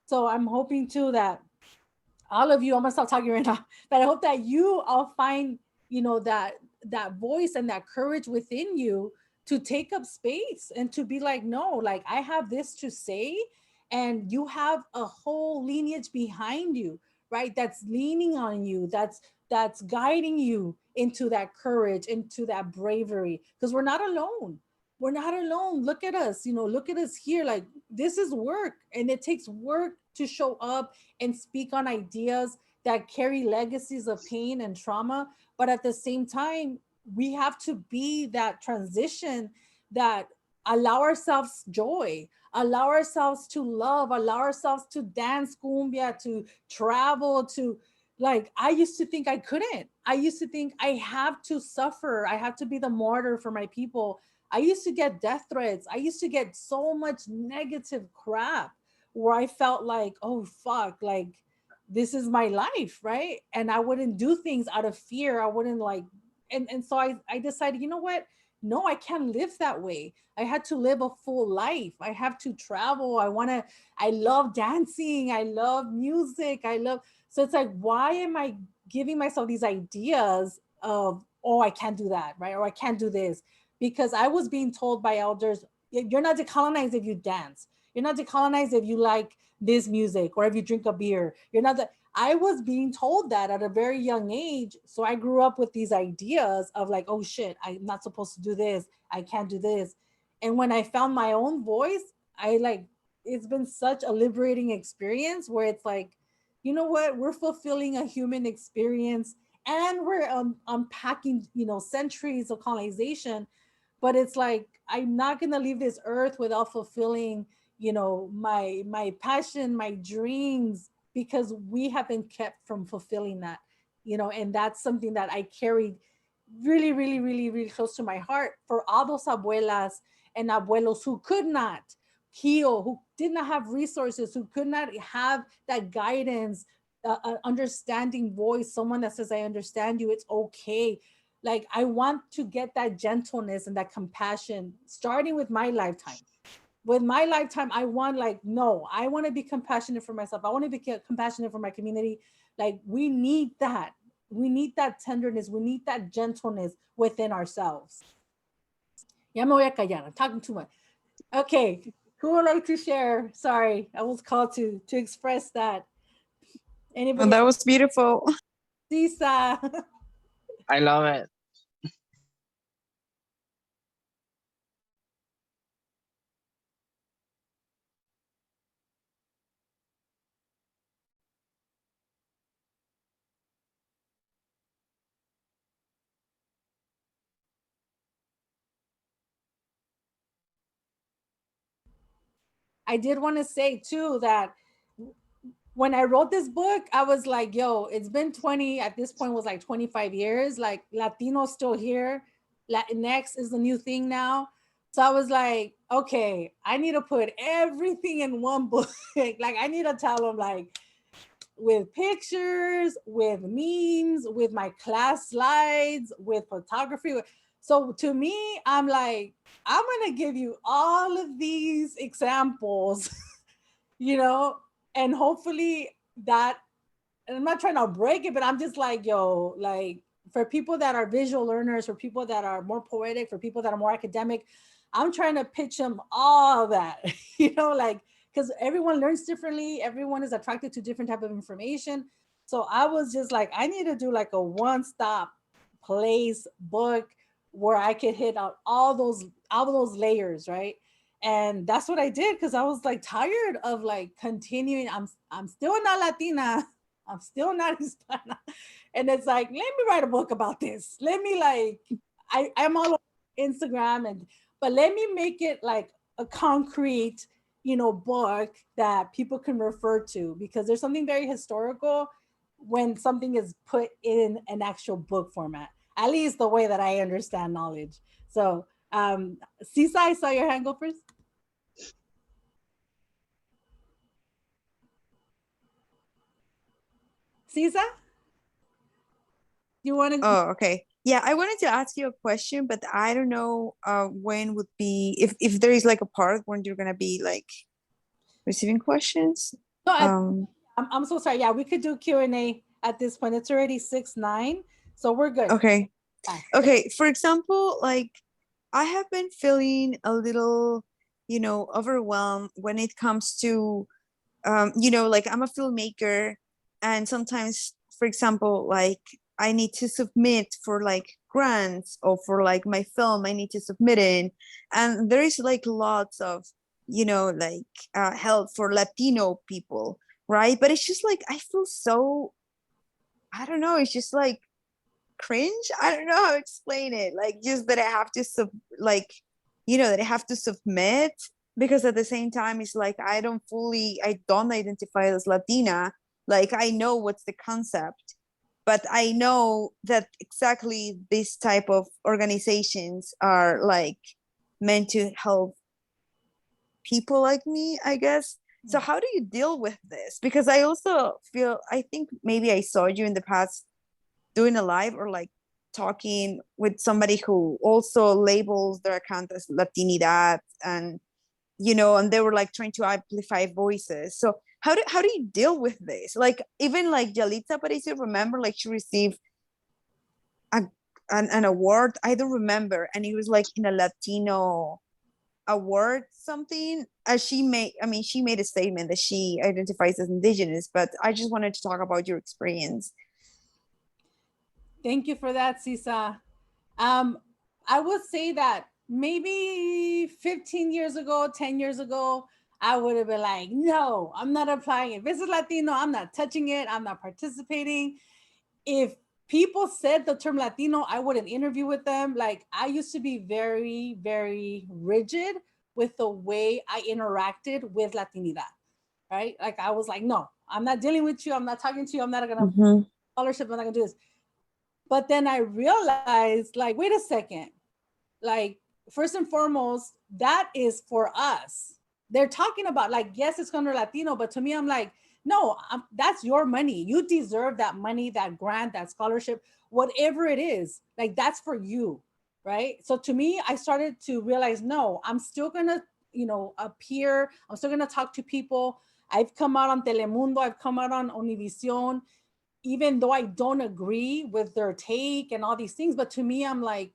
So I'm hoping too that all of you, I'm gonna stop talking right now, but I hope that you all find, that voice and that courage within you to take up space and to be like, no, like, I have this to say, and you have a whole lineage behind you, right? That's leaning on you, that's guiding you into that courage, into that bravery, because we're not alone. We're not alone. Look at us, look at us here. Like, this is work, and it takes work to show up and speak on ideas that carry legacies of pain and trauma. But at the same time, we have to be that transition that allow ourselves joy, allow ourselves to love, allow ourselves to dance cumbia, to travel, to, like, I used to think I couldn't. I used to think I have to suffer. I have to be the martyr for my people. I used to get death threats. I used to get so much negative crap where I felt like, oh fuck, like, this is my life, right? And I wouldn't do things out of fear. I wouldn't, like, and so I decided, you know what? No, I can't live that way. I had to live a full life. I have to travel. I love dancing. I love music. So it's like, why am I giving myself these ideas of, oh, I can't do that, right? Or I can't do this. Because I was being told by elders, you're not decolonized if you dance. You're not decolonized if you like this music, or if you drink a beer. You're not that. I was being told that at a very young age. So I grew up with these ideas of like, oh shit, I'm not supposed to do this. I can't do this. And when I found my own voice, it's been such a liberating experience where it's like, you know what? We're fulfilling a human experience, and we're unpacking, centuries of colonization. But it's like, I'm not going to leave this earth without fulfilling, my passion, my dreams, because we have been kept from fulfilling that, and that's something that I carried really, really, really, really close to my heart, for all those abuelas and abuelos who could not heal, who did not have resources, who could not have that guidance, understanding voice, someone that says, I understand you, it's okay. Like, I want to get that gentleness and that compassion starting with my lifetime. With my lifetime, I want, like, no, I want to be compassionate for myself. I want to be compassionate for my community. Like, we need that. We need that tenderness. We need that gentleness within ourselves. Ya me voy a callar. I'm talking too much. Okay. Who would like to share? Sorry, I was called to express that. Anybody? Well, that was beautiful. Sisa. I love it. I did want to say too that when I wrote this book, I was like, yo, it's been 20, at this point was like 25 years, like Latino's still here. Latinx is the new thing now. So I was like, okay, I need to put everything in one book. Like I need to tell them like with pictures, with memes, with my class slides, with photography. So to me, I'm like, I'm going to give you all of these examples, you know, and hopefully that, and I'm not trying to break it, but I'm just like, yo, like for people that are visual learners, for people that are more poetic, for people that are more academic, I'm trying to pitch them all that, you know, like, because everyone learns differently. Everyone is attracted to different type of information. So I was just like, I need to do like a one-stop place book where I could hit out all those layers, right? And that's what I did because I was like tired of like continuing. I'm still not Latina. I'm still not Hispana. And it's like, let me write a book about this. Let me like, I'm all over Instagram but let me make it like a concrete, you know, book that people can refer to because there's something very historical when something is put in an actual book format, at least the way that I understand knowledge. So, Sisa, I saw your hand go first. Sisa, you want to? Oh, okay. Yeah, I wanted to ask you a question, but I don't know when would be if there is like a part when you're gonna be like receiving questions. No, Um, I'm so sorry. Yeah, we could do Q&A at this point. It's already 6:09, so we're good. okay. Yeah. Okay. For example, like I have been feeling a little, overwhelmed when it comes to, like I'm a filmmaker, and sometimes, for example, like I need to submit for like grants or for like my film, I need to submit in, and there is like lots of, help for Latino people, right? But it's just like I feel so, I don't know, it's just like cringe. I don't know how to explain it. Like just that I have to that I have to submit because at the same time it's like I don't identify as Latina. Like I know what's the concept, but I know that exactly this type of organizations are like meant to help people like me, I guess. So how do you deal with this? Because I also feel, I think maybe I saw you in the past doing a live or like talking with somebody who also labels their account as Latinidad, and and they were like trying to amplify voices. So how do you deal with this? Like even like Yalitza Aparicio, remember, like she received an award, I don't remember, and it was like in a Latino award something. She made a statement that she identifies as indigenous, but I just wanted to talk about your experience. Thank you for that, Sisa. I would say that maybe 15 years ago, 10 years ago, I would have been like, no, I'm not applying. If this is Latino, I'm not touching it. I'm not participating. If people said the term Latino, I wouldn't interview with them. Like I used to be very, very rigid with the way I interacted with Latinidad, right? Like I was like, no, I'm not dealing with you. I'm not talking to you. I'm not gonna scholarship. I'm not gonna do this. But then I realized, like, wait a second. Like, first and foremost, that is for us. They're talking about, like, yes, it's Condor Latino, but to me, I'm like, no, that's your money. You deserve that money, that grant, that scholarship, whatever it is. Like, that's for you, right? So to me, I started to realize, no, I'm still gonna, appear. I'm still gonna talk to people. I've come out on Telemundo. I've come out on Univision, even though I don't agree with their take and all these things. But to me, I'm like,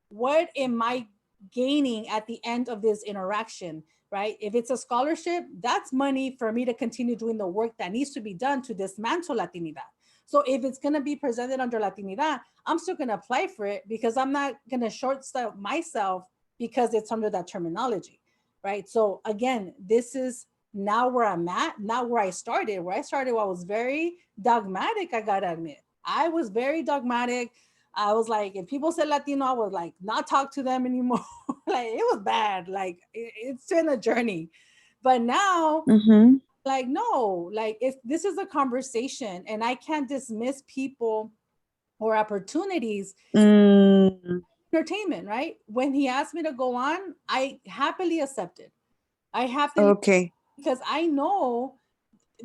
what am I gaining at the end of this interaction, right? If it's a scholarship, that's money for me to continue doing the work that needs to be done to dismantle Latinidad. So if it's going to be presented under Latinidad, I'm still going to apply for it because I'm not going to short sell myself because it's under that terminology, right? So again, this is now where I'm at, not where I started. Where I started, I was very dogmatic, I gotta admit. I was very dogmatic. I was like, if people said Latino, I would like not talk to them anymore. Like it was bad. Like it's been a journey. But now, Mm-hmm. like, no, like if this is a conversation and I can't dismiss people or opportunities, Mm, entertainment, right? When he asked me to go on, I happily accepted. I happily, okay. because I know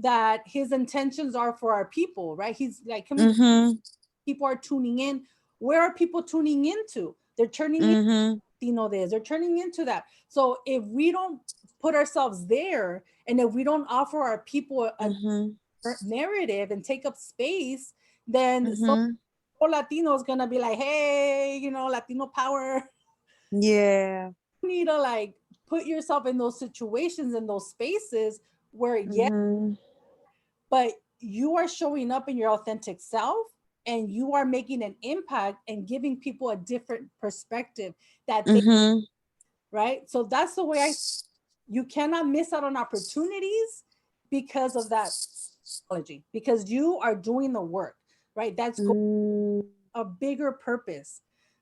that his intentions are for our people, right? He's like, Mm-hmm. people are tuning in. Where are people tuning into? They're turning into Mm-hmm. this, they're turning into that. So if we don't put ourselves there, and if we don't offer our people a Mm-hmm. narrative and take up space, then some Mm-hmm. Latino is gonna be like, hey, Latino power. Yeah. You need to like put yourself in those situations, in those spaces where, yeah, Mm-hmm. but you are showing up in your authentic self, and you are making an impact and giving people a different perspective that they, Mm-hmm. right? So that's the way you cannot miss out on opportunities because of that technology, because you are doing the work, right? That's Mm, a bigger purpose.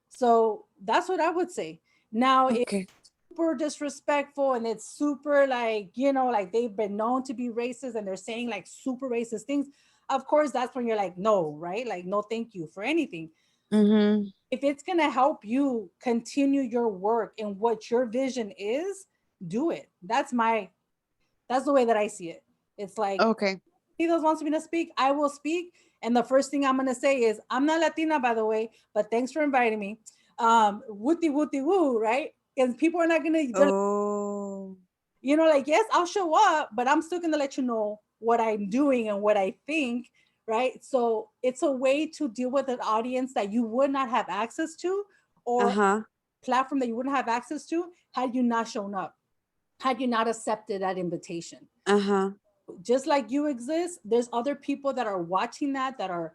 So that's what I would say. Now, if okay. super disrespectful and it's super like, like they've been known to be racist and they're saying like super racist things, of course, that's when you're like, no, right? Like, no, thank you for anything. Mm-hmm. If it's going to help you continue your work and what your vision is, do it. That's the way that I see it. It's like, Okay. he that wants me to speak, I will speak. And the first thing I'm gonna say is, I'm not Latina, by the way, but thanks for inviting me. Wooty wooty woo, right? And people are not gonna, Oh. like, yes, I'll show up, but I'm still gonna let you know what I'm doing and what I think, right? So it's a way to deal with an audience that you would not have access to, or Uh-huh. platform that you wouldn't have access to had you not shown up, had you not accepted that invitation. Uh-huh. Just like you exist, there's other people that are watching that are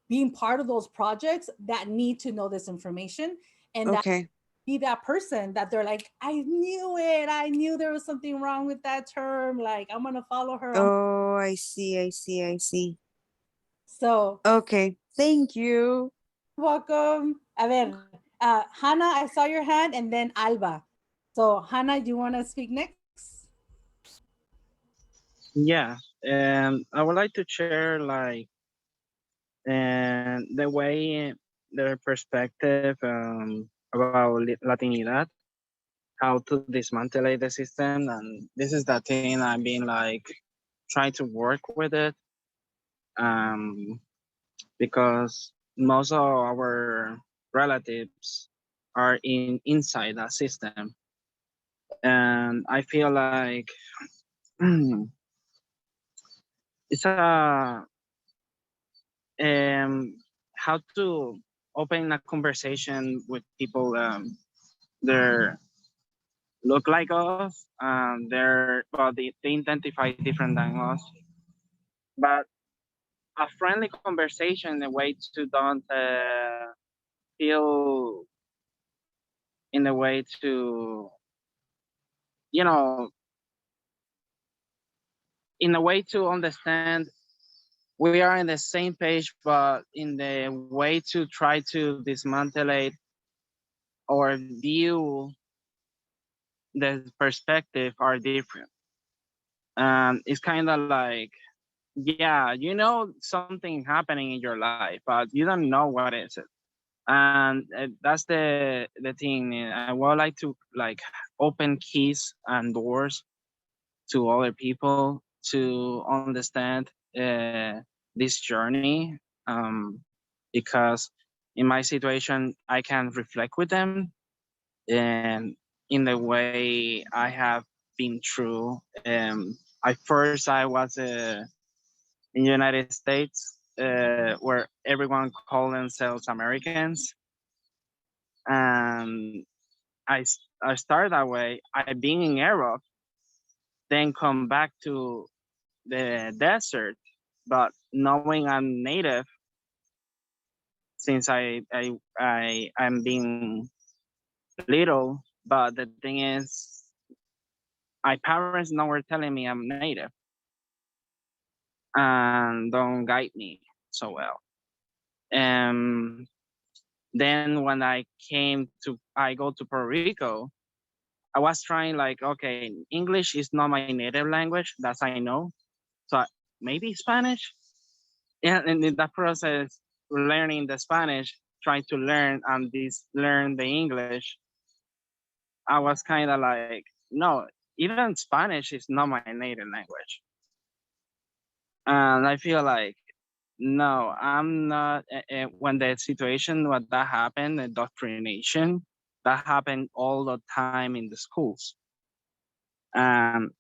being part of those projects that need to know this information, and that Okay. be that person that they're like, I knew there was something wrong with that term, like I'm gonna follow her. Oh, I see. I see. I see. So Okay. Thank you. welcome. A ver, Hana, I saw your hand, and then Alba. So Hana, do you want to speak next? Yeah, and I would like to share like and the way their perspective about Latinidad, how to dismantle the system, and this is the thing I've been like trying to work with it, um, because most of our relatives are inside that system, and I feel like it's a how to open a conversation with people they're look like us, they're well they identify different than us, but a friendly conversation, a way to don't feel in a way to you know in a way to understand we are in the same page, but in the way to try to dismantle or view the perspective are different. It's kind of like, yeah, something happening in your life, but you don't know what is it. And that's the thing. I would like to like open keys and doors to other people to understand this journey, because in my situation I can reflect with them, and in the way I have been through. I was in the United States, where everyone call themselves Americans, and I started that way. I being in Europe, then come back to the desert, but knowing I'm native since I'm being little. But the thing is, my parents now were telling me I'm native and don't guide me so well. And then when I go to Puerto Rico, I was trying like, okay, English is not my native language, that's I know. So maybe Spanish. Yeah, and in that process, learning the Spanish, trying to learn and learn the English, I was kind of like, no, even Spanish is not my native language. And I feel like, no, I'm not. When the situation, what that happened, the indoctrination, that happened all the time in the schools. Um,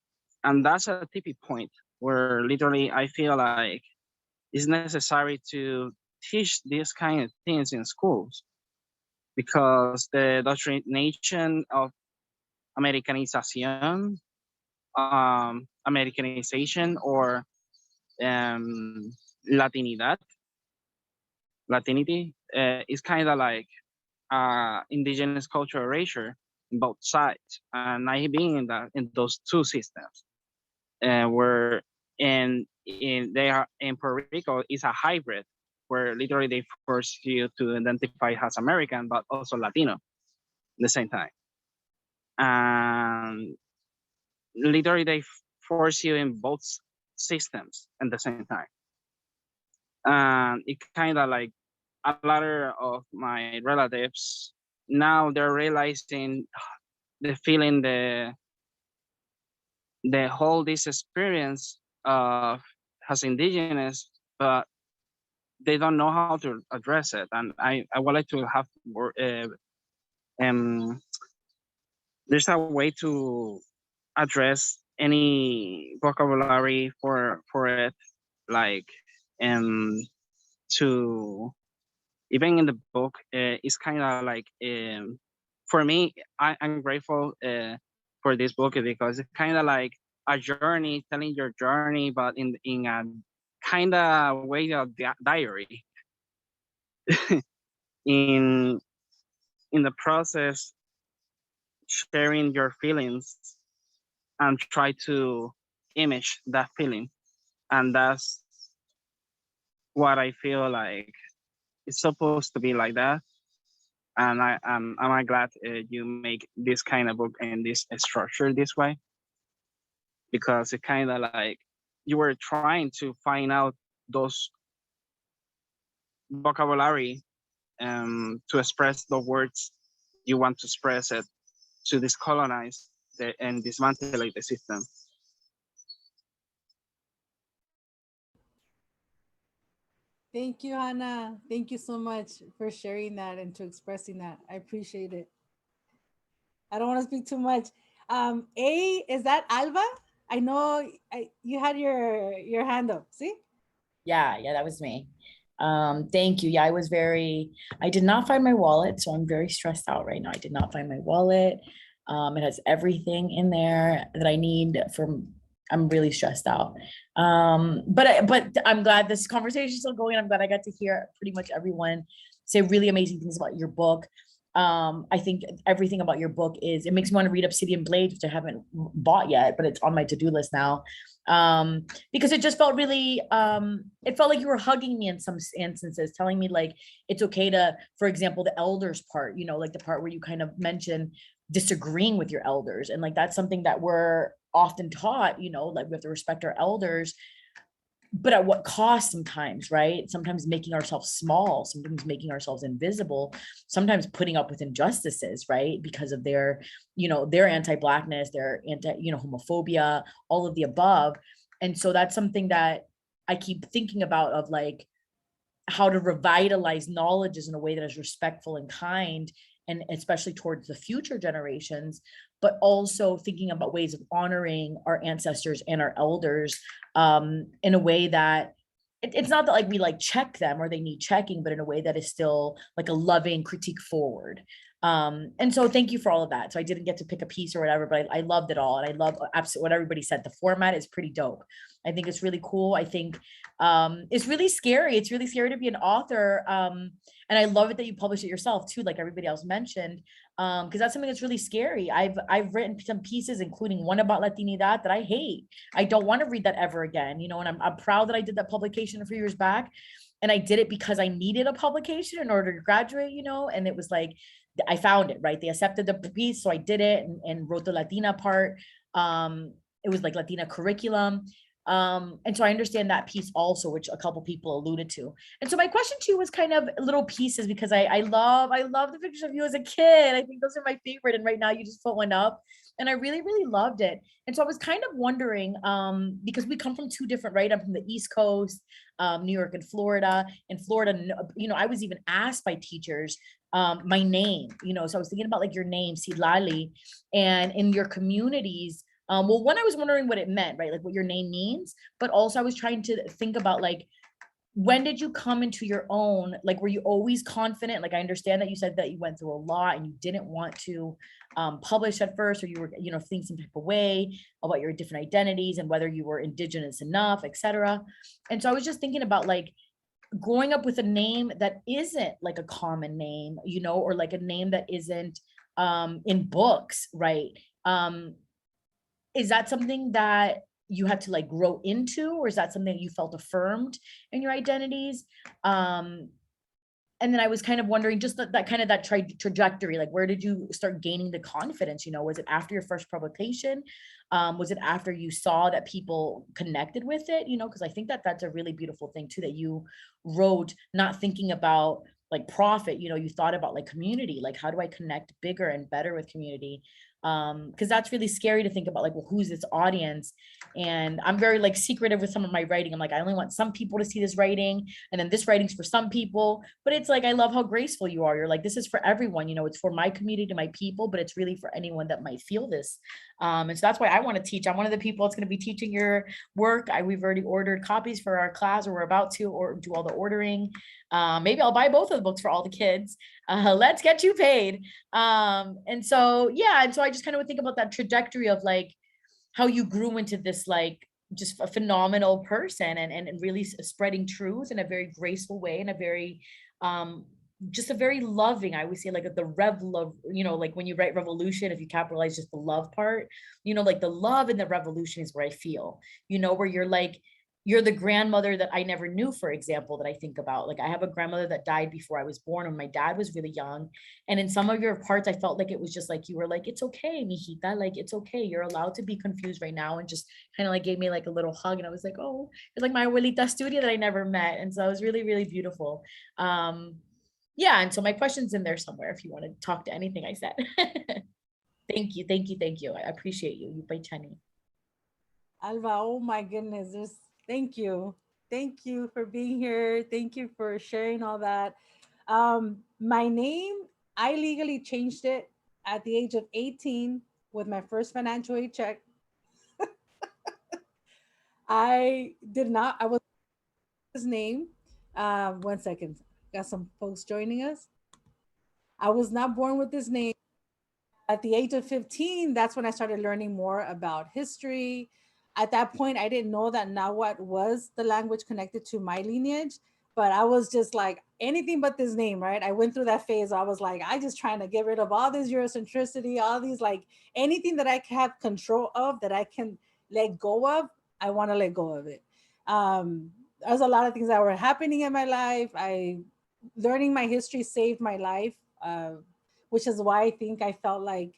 and that's a tipping point where literally I feel like it's necessary to teach these kind of things in schools because the indoctrination of Americanization, Americanization or Latinidad, Latinity, is kind of like indigenous cultural erasure in both sides. And I being in those two systems, where they are in Puerto Rico is a hybrid where literally they force you to identify as American but also Latino at the same time. And literally they force you in both systems at the same time. And it kind of like a lot of my relatives now they're realizing the feeling the whole this experience of as indigenous, but they don't know how to address it. And I would like to have more there's a way to address any vocabulary for it, like to even in the book it's kind of like for me I'm grateful for this book because it's kind of like a journey, telling your journey, but in a kind of way of diary. in in the process, sharing your feelings and try to image that feeling, and that's what I feel like it's supposed to be like that. And I'm glad you make this kind of book and this structure this way, because it kind of like you were trying to find out those vocabulary to express the words you want to express it, to decolonize and dismantle the system. Thank you, Hana. Thank you so much for sharing that and to expressing that. I appreciate it. I don't want to speak too much. Is that Alba? I know you had your hand up. See? Yeah, that was me. Thank you. Yeah, I did not find my wallet, so I'm very stressed out right now. I did not find my wallet. It has everything in there that I need I'm really stressed out. But I'm glad this conversation is still going. I'm glad I got to hear pretty much everyone say really amazing things about your book. I think everything about your book it makes me want to read Obsidian Blade, which I haven't bought yet, but it's on my to-do list now. Because it just felt really, it felt like you were hugging me in some instances, telling me like, it's okay to, for example, the elders part, like the part where you kind of mentioned disagreeing with your elders. And like, that's something that we're often taught, like we have to respect our elders, but at what cost sometimes, right? Sometimes making ourselves small, sometimes making ourselves invisible, sometimes putting up with injustices, right? Because of their anti-Blackness, their homophobia, all of the above. And so that's something that I keep thinking about, of like how to revitalize knowledge in a way that is respectful and kind, and especially towards the future generations, but also thinking about ways of honoring our ancestors and our elders in a way that it's not that like we like check them or they need checking, but in a way that is still like a loving critique forward. And so thank you for all of that. So I didn't get to pick a piece or whatever, but I loved it all. And I love absolutely what everybody said. The format is pretty dope. I think it's really cool. I think it's really scary. It's really scary to be an author. And I love it that you publish it yourself too, like everybody else mentioned, because that's something that's really scary. I've written some pieces, including one about Latinidad, that I hate. I don't want to read that ever again, and I'm proud that I did that publication a few years back. And I did it because I needed a publication in order to graduate, and it was like, I found it, right? They accepted the piece. So I did it and wrote the Latina part. It was like Latina curriculum. And so I understand that piece also, which a couple people alluded to. And so my question to you was kind of little pieces, because I love the pictures of you as a kid. I think those are my favorite. And right now you just put one up and I really, really loved it. And so I was kind of wondering, because we come from two different, right? I'm from the East Coast, New York and Florida. In Florida, you know, I was even asked by teachers, my name, you know, so I was thinking about like your name, Silali, and in your communities. Well, one, I was wondering what it meant, right? Like what your name means, but also I was trying to think about like, when did you come into your own? Like, were you always confident? Like, I understand that you said that you went through a lot and you didn't want to publish at first, or you were, you know, thinking some type of way about your different identities and whether you were indigenous enough, etc. And so I was just thinking about like, growing up with a name that isn't like a common name, you know, or like a name that isn't in books, right? Is that something that you had to like grow into, or is that something that you felt affirmed in your identities? And then I was kind of wondering just that kind of that trajectory, like where did you start gaining the confidence? You know, was it after your first publication? Was it after you saw that people connected with it? You know, because I think that that's a really beautiful thing too, that you wrote not thinking about like profit, you know, you thought about like community, like how do I connect bigger and better with community? Because that's really scary to think about, like, well, who's this audience? And I'm very like secretive with some of my writing. I'm like, I only want some people to see this writing, and then this writing's for some people. But it's like, I love how graceful you are. You're like, this is for everyone, you know, it's for my community, my people, but it's really for anyone that might feel this. And so that's why I want to teach. I'm one of the people that's going to be teaching your work. We've already ordered copies for our class, or we're about to, or do all the ordering. Maybe I'll buy both of the books for all the kids. Let's get you paid. And so, yeah. And so I just kind of would think about that trajectory of like how you grew into this, like just a phenomenal person, and really spreading truth in a very graceful way, in a very, just a very loving, I would say, like the love, you know, like when you write revolution, if you capitalize just the love part, you know, like the love in the revolution is where I feel, you know, where you're like, you're the grandmother that I never knew, for example, that I think about. Like I have a grandmother that died before I was born, and my dad was really young. And in some of your parts, I felt like it was just like, you were like, it's okay, mijita, like, it's okay. You're allowed to be confused right now. And just kind of like gave me like a little hug. And I was like, oh, it's like my abuelita studio that I never met. And so it was really, really beautiful. Yeah. And so my question's in there somewhere if you want to talk to anything I said. Thank you. Thank you. Thank you. I appreciate you. You by Chani. Alba, oh my goodness, thank you. Thank you for being here. Thank you for sharing all that. My name, I legally changed it at the age of 18 with my first financial aid check. I was his name. 1 second. Got some folks joining us. I was not born with this name. At the age of 15, that's when I started learning more about history. At that point, I didn't know that Nahuatl was the language connected to my lineage, but I was just like, anything but this name, right? I went through that phase. I was like, I just trying to get rid of all this Eurocentricity, all these, like anything that I can have control of, that I can let go of, I want to let go of it. There's a lot of things that were happening in my life. Learning my history saved my life, which is why I think I felt like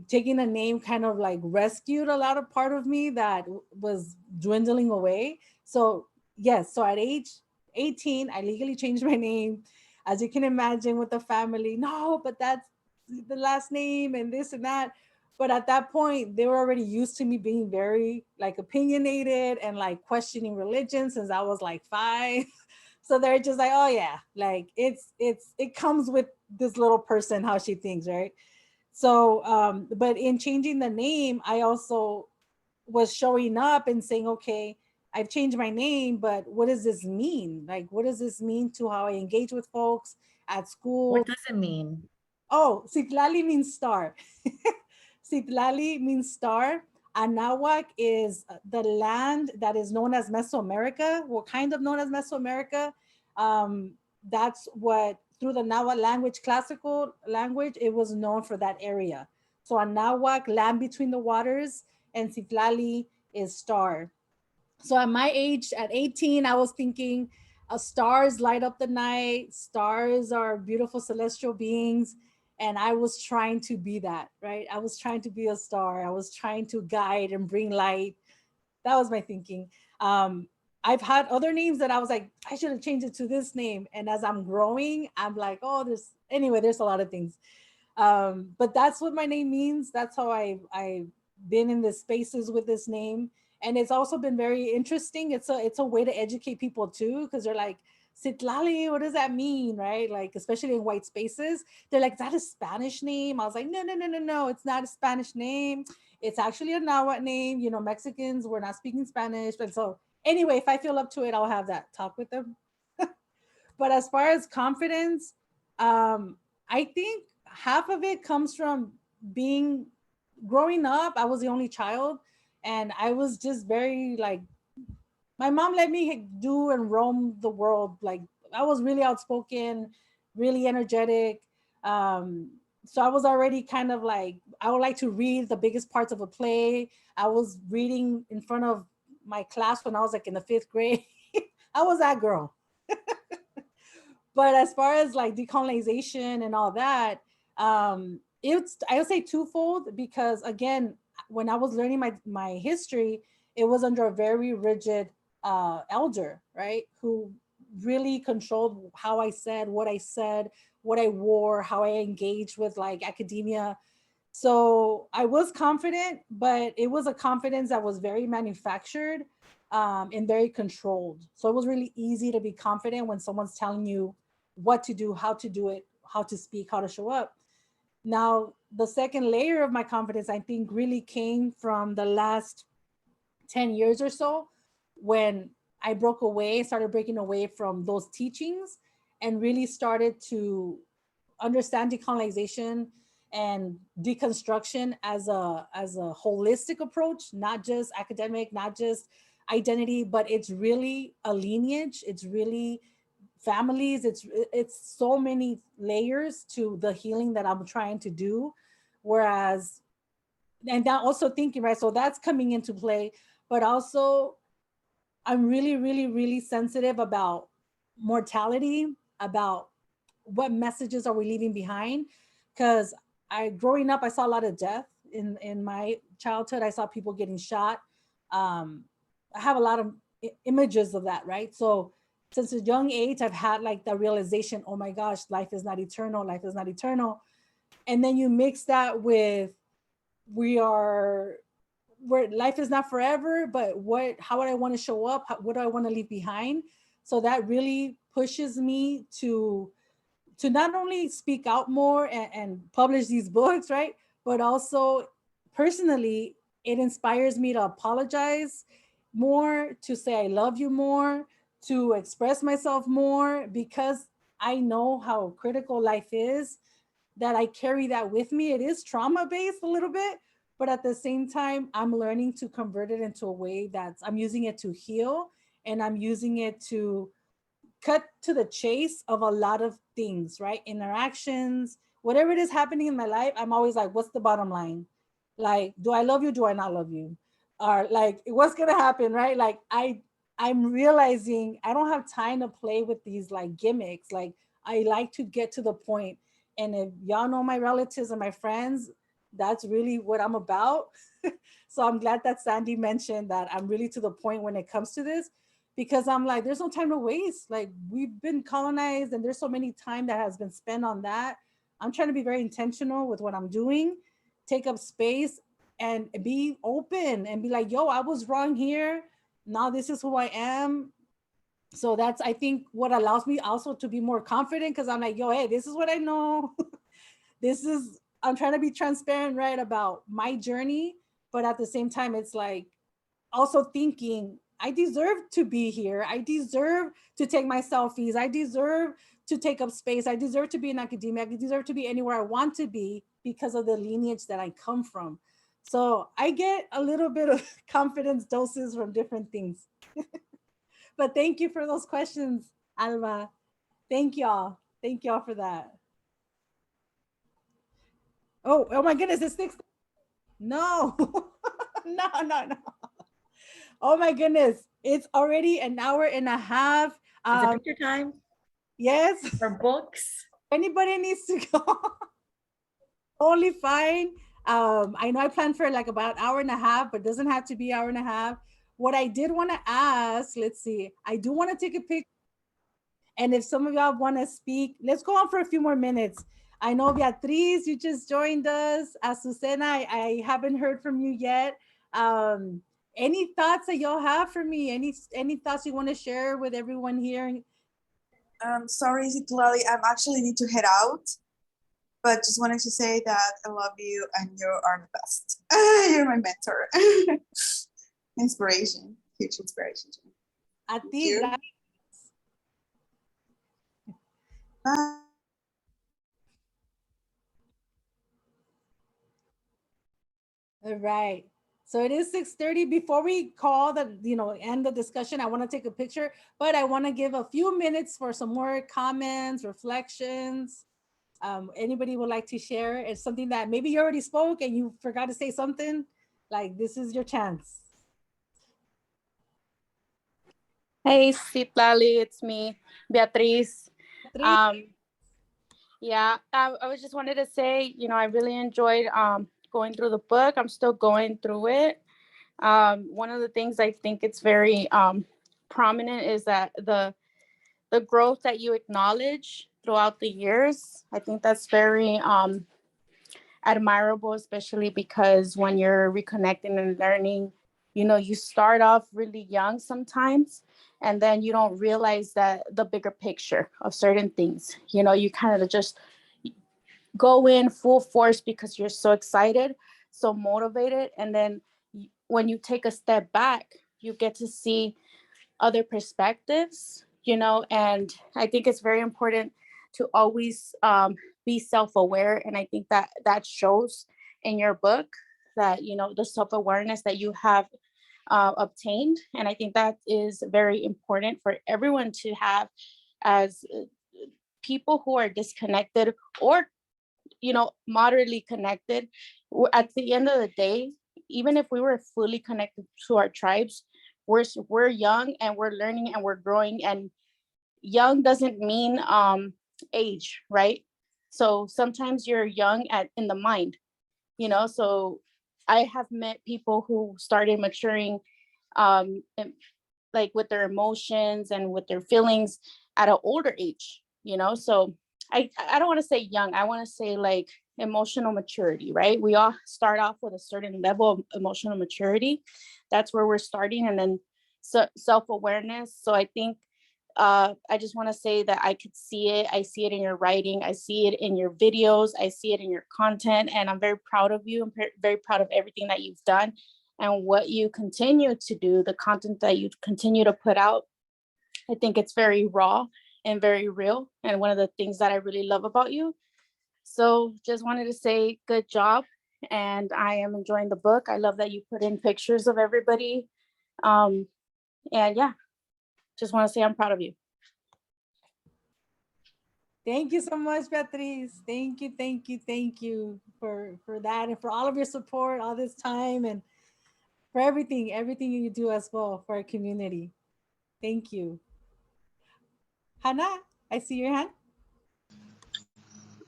taking a name kind of like rescued a lot of part of me that was dwindling away. So yes, so at age 18, I legally changed my name. As you can imagine, with the family, no, but that's the last name and this and that. But at that point, they were already used to me being very like opinionated and like questioning religion since I was like 5. So they're just like, oh yeah, like it comes with this little person, how she thinks, right? So, but in changing the name, I also was showing up and saying, okay, I've changed my name, but what does this mean? Like, what does this mean to how I engage with folks at school? What does it mean? Oh, Citlali means star. Citlali means star. Anahuac is the land that is known as Mesoamerica. What kind of known as Mesoamerica? That's what, through the Nahuatl language, classical language, it was known for that area. So Anahuac, land between the waters, and Citlali is star. So at my age, at 18, I was thinking, Stars light up the night. Stars are beautiful celestial beings. And I was trying to be that, right? I was trying to be a star. I was trying to guide and bring light. That was my thinking. I've had other names that I was like, I should have changed it to this name. And as I'm growing, I'm like, oh, there's a lot of things. But that's what my name means. That's how I've been in the spaces with this name. And it's also been very interesting. It's a way to educate people too, because they're like, Citlali, what does that mean? Right? Like, especially in white spaces, they're like, is that a Spanish name? I was like, no, no, no, no, no. It's not a Spanish name. It's actually a Nahuatl name. You know, Mexicans, we're not speaking Spanish. But so anyway, if I feel up to it, I'll have that talk with them. But as far as confidence, I think half of it comes from being growing up. I was the only child, and I was just very like, my mom let me do and roam the world. Like, I was really outspoken, really energetic. So I was already kind of like, I would like to read the biggest parts of a play. I was reading in front of my class when I was like in the 5th grade. I was that girl. But as far as like decolonization and all that, it's, I would say twofold, because again, when I was learning my history, it was under a very rigid elder, right, who really controlled how I said, what I wore, how I engaged with like academia. So I was confident, but it was a confidence that was very manufactured, and very controlled. So it was really easy to be confident when someone's telling you what to do, how to do it, how to speak, how to show up. Now, the second layer of my confidence, I think, really came from the last 10 years or so, when I started breaking away from those teachings, and really started to understand decolonization and deconstruction as a holistic approach, not just academic, not just identity, but it's really a lineage. It's really families. It's so many layers to the healing that I'm trying to do. Whereas, and now also thinking, right, so that's coming into play, but also I'm really, really, really sensitive about mortality, about what messages are we leaving behind. Because growing up, I saw a lot of death in my childhood. I saw people getting shot. I have a lot of images of that, right? So since a young age, I've had like the realization, oh my gosh, life is not eternal, life is not eternal. And then you mix that with where life is not forever, but how would I want to show up? What do I want to leave behind? So that really pushes me to not only speak out more and publish these books, right? But also personally, it inspires me to apologize more, to say I love you more, to express myself more, because I know how critical life is, that I carry that with me. It is trauma based a little bit, but at the same time, I'm learning to convert it into a way I'm using it to heal, and I'm using it to cut to the chase of a lot of things, right? Interactions, whatever it is happening in my life, I'm always like, what's the bottom line? Like, do I love you? Do I not love you? Or like, what's gonna happen, right? Like, I'm realizing I don't have time to play with these like gimmicks. Like, I like to get to the point. And if y'all know my relatives and my friends, that's really what I'm about. So I'm glad that Sandy mentioned that I'm really to the point when it comes to this, because I'm like, there's no time to waste. Like, we've been colonized, and there's so many time that has been spent on that. I'm trying to be very intentional with what I'm doing, take up space, and be open and be like, yo, I was wrong here. Now this is who I am. So that's, I think, what allows me also to be more confident, because I'm like, yo, hey, this is what I know. I'm trying to be transparent, right, about my journey. But at the same time, it's like also thinking, I deserve to be here. I deserve to take my selfies. I deserve to take up space. I deserve to be in academia. I deserve to be anywhere I want to be because of the lineage that I come from. So I get a little bit of confidence doses from different things. But thank you for those questions, Alba. Thank y'all. Thank y'all for that. Oh my goodness, it's 6. No, no. Oh my goodness, it's already an hour and a half. Is it Um, picture time yes, for books? anybody needs to go. Totally fine. I know I planned for like about hour and a half, but it doesn't have to be hour and a half. What I did want to ask, let's see, I do want to take a picture. And if some of y'all want to speak, let's go on for a few more minutes. I know Beatriz, you just joined us. Azucena, I haven't heard from you yet. Any thoughts that y'all have for me? Any thoughts you want to share with everyone here? Sorry, Zitlali, I actually need to head out, but just wanted to say that I love you and you are the best. You're my mentor. Inspiration, huge inspiration to me. A Thank ti, you. Bye. All right. So it is 6:30. Before we call the, end the discussion, I want to take a picture, but I want to give a few minutes for some more comments, reflections. Anybody would like to share? It's something that maybe you already spoke and you forgot to say something. Like, this is your chance. Hey, Citlali, it's me, Beatriz. Yeah, I was just wanted to say, I really enjoyed going through the book. I'm still going through it. One of the things I think it's very prominent is that the growth that you acknowledge throughout the years. I think that's very admirable, especially because when you're reconnecting and learning, you start off really young sometimes, and then you don't realize that the bigger picture of certain things. You kind of just go in full force because you're so excited, so motivated, and then when you take a step back, you get to see other perspectives, and I think it's very important to always be self-aware. And I think that shows in your book that, the self-awareness that you have obtained. And I think that is very important for everyone to have as people who are disconnected or, moderately connected. At the end of the day, even if we were fully connected to our tribes, we're young and we're learning and we're growing, and young doesn't mean age, right? So sometimes you're young in the mind, so I have met people who started maturing like with their emotions and with their feelings at an older age, so I don't want to say young, I want to say like emotional maturity, right? We all start off with a certain level of emotional maturity. That's where we're starting. And then self-awareness. So I think I just want to say that I could see it. I see it in your writing. I see it in your videos. I see it in your content. And I'm very proud of you. I'm very proud of everything that you've done and what you continue to do, the content that you continue to put out. I think it's very raw and very real. And one of the things that I really love about you. So just wanted to say good job. And I am enjoying the book. I love that you put in pictures of everybody. And yeah, just want to say I'm proud of you. Thank you so much, Beatriz. Thank you for that, and for all of your support all this time, and for everything you do as well for our community. Thank you. Hana, I see your hand.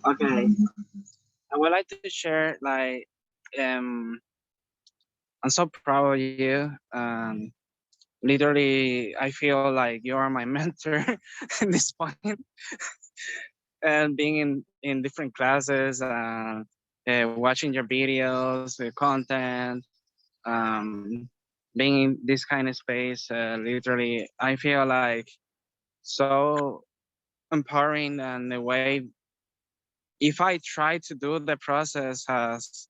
Okay. I would like to share like I'm so proud of you. Literally I feel like you are my mentor at this point. And being in different classes, watching your videos, the content, being in this kind of space, literally I feel like so empowering. And the way, if I try to do the process as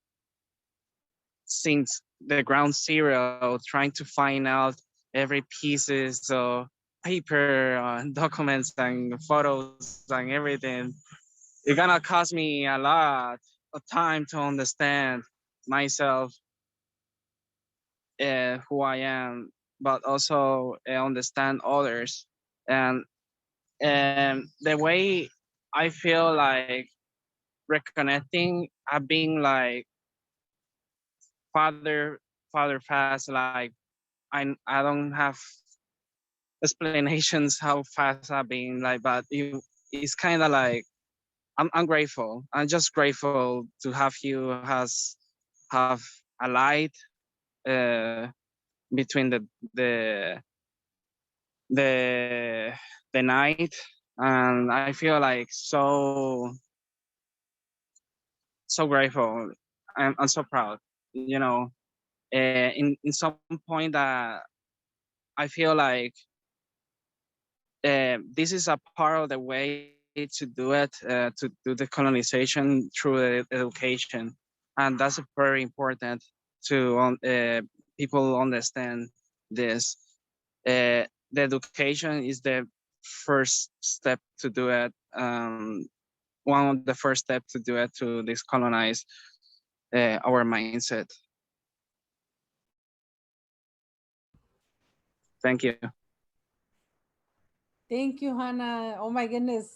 since the ground zero, trying to find out every pieces of paper, documents and photos and everything, it's gonna cost me a lot of time to understand myself, who I am, but also understand others. And the way I feel like reconnecting, I've been like father fast. Like I don't have explanations how fast I've been like, but it's kind of like I'm grateful. I'm just grateful to have you have a light uh, between the the the night, and I feel like so grateful. I'm so proud. You know, in some point that I feel like this is a part of the way to do it, to do the colonization through education, and that's very important to people understand this. The education is the first step to do it. One of the first steps to do it to decolonize our mindset. Thank you. Thank you, Hana. Oh my goodness.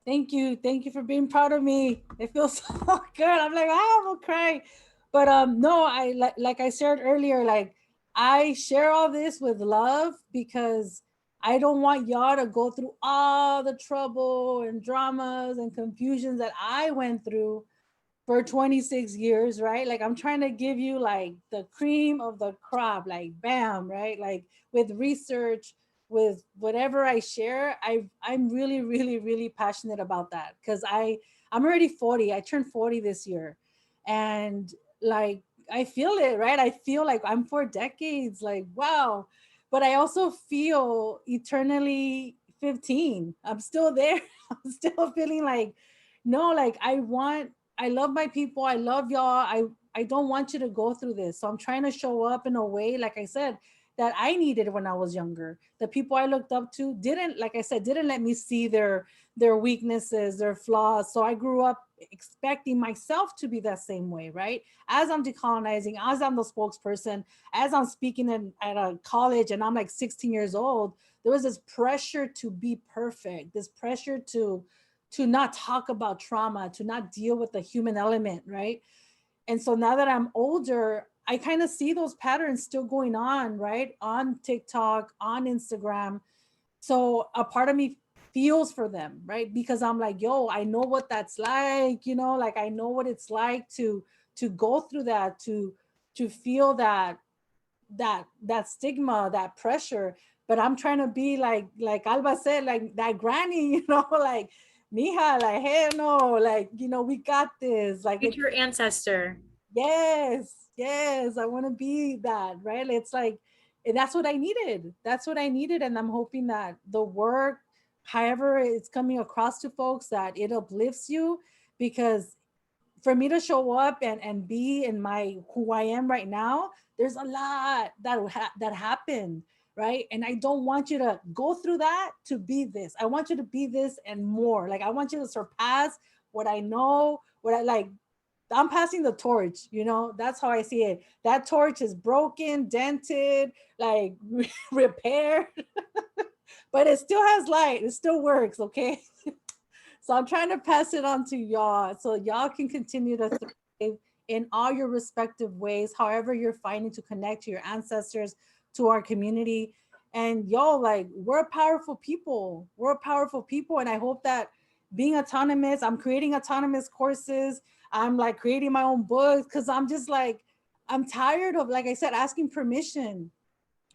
Thank you. Thank you for being proud of me. It feels so good. I'm like, I'm gonna cry. But no, I like I shared earlier, like I share all this with love because I don't want y'all to go through all the trouble and dramas and confusions that I went through for 26 years, right? Like I'm trying to give you like the cream of the crop, like bam, right? Like with research, with whatever I share, I'm really, really, really passionate about that because I'm already 40. I turned 40 this year. And like I feel it, right? I feel like I'm 4 decades, like wow. But I also feel eternally 15. I'm still there. I'm still feeling like, no, like I love my people. I love y'all. I don't want you to go through this. So I'm trying to show up in a way, like I said, that I needed when I was younger. The people I looked up to didn't, like I said, didn't let me see their weaknesses, their flaws. So I grew up expecting myself to be that same way, right? As I'm decolonizing, as I'm the spokesperson, as I'm speaking at a college and I'm like 16 years old, there was this pressure to be perfect, this pressure to not talk about trauma, to not deal with the human element, right? And so now that I'm older, I kind of see those patterns still going on, right? On TikTok, on Instagram. So a part of me feels for them, right? Because I'm like, yo, I know what that's like, like I know what it's like to go through that, to feel that stigma, that pressure. But I'm trying to be like Alba said, like that granny, like mija, like hey no, like we got this, like Future ancestor. yes, I want to be that, right? It's like that's what I needed. That's what I needed. And I'm hoping that the work, however it's coming across to folks, that it uplifts you. Because for me to show up and be in my who I am right now, there's a lot that happened, right? And I don't want you to go through that to be this. I want you to be this and more. Like I want you to surpass what I know, what I like. I'm passing the torch, that's how I see it. That torch is broken, dented, like repaired, but it still has light. It still works, okay? So I'm trying to pass it on to y'all so y'all can continue to thrive in all your respective ways, however you're finding to connect to your ancestors, to our community. And y'all, like, we're powerful people. We're powerful people. And I hope that being autonomous, I'm creating autonomous courses. I'm like creating my own books because I'm just like, I'm tired of, like I said, asking permission,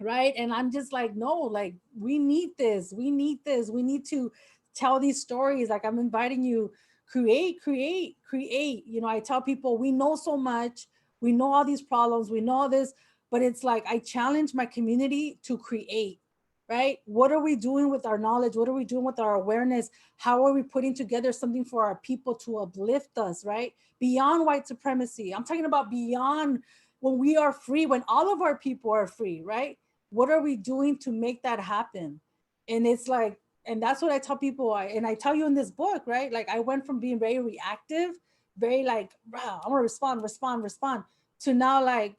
right? And I'm just like, no, like we need this. We need this. We need to tell these stories. Like I'm inviting you, create. I tell people we know so much. We know all these problems. We know all this, but it's like I challenge my community to create, right? What are we doing with our knowledge? What are we doing with our awareness? How are we putting together something for our people to uplift us, right? Beyond white supremacy. I'm talking about beyond when we are free, when all of our people are free, right? What are we doing to make that happen? And it's like, and that's what I tell people. And I tell you in this book, right? Like I went from being very reactive, very like, wow, I want to respond, to now like,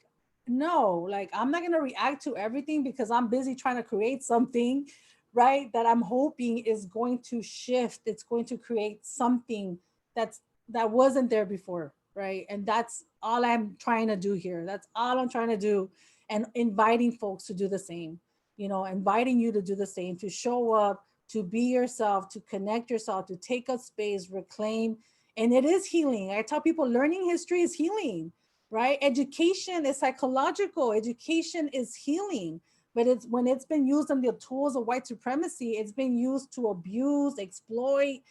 no, like I'm not going to react to everything because I'm busy trying to create something, right? That I'm hoping is going to shift. It's going to create something that wasn't there before, right? And that's all I'm trying to do here. That's all I'm trying to do, and inviting folks to do the same. you know, inviting you to do the same, to show up, to be yourself, to connect yourself, to take up space, reclaim. And it is healing. I tell people learning history is healing, right? Education is psychological, education is healing. But it's when it's been used on the tools of white supremacy, it's been used to abuse, exploit.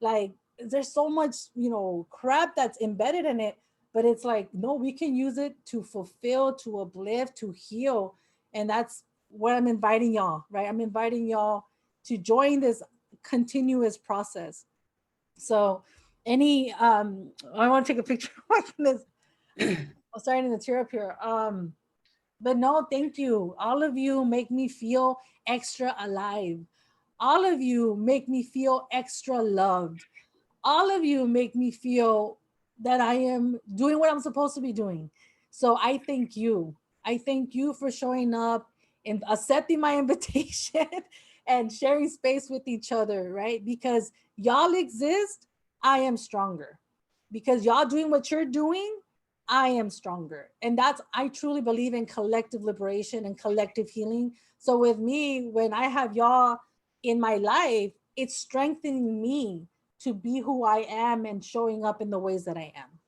Like there's so much, you know, crap that's embedded in it. But it's like, no, we can use it to fulfill, to uplift, to heal. And that's what I'm inviting y'all, right? I'm inviting y'all to join this continuous process. So any I want to take a picture of this. I'm starting to tear up here. But no, thank you. All of you make me feel extra alive. All of you make me feel extra loved. All of you make me feel that I am doing what I'm supposed to be doing. So I thank you. I thank you for showing up and accepting my invitation and sharing space with each other, right? Because y'all exist, I am stronger. Because y'all doing what you're doing, I am stronger. And that's, I truly believe in collective liberation and collective healing. So with me, when I have y'all in my life, it's strengthening me to be who I am and showing up in the ways that I am.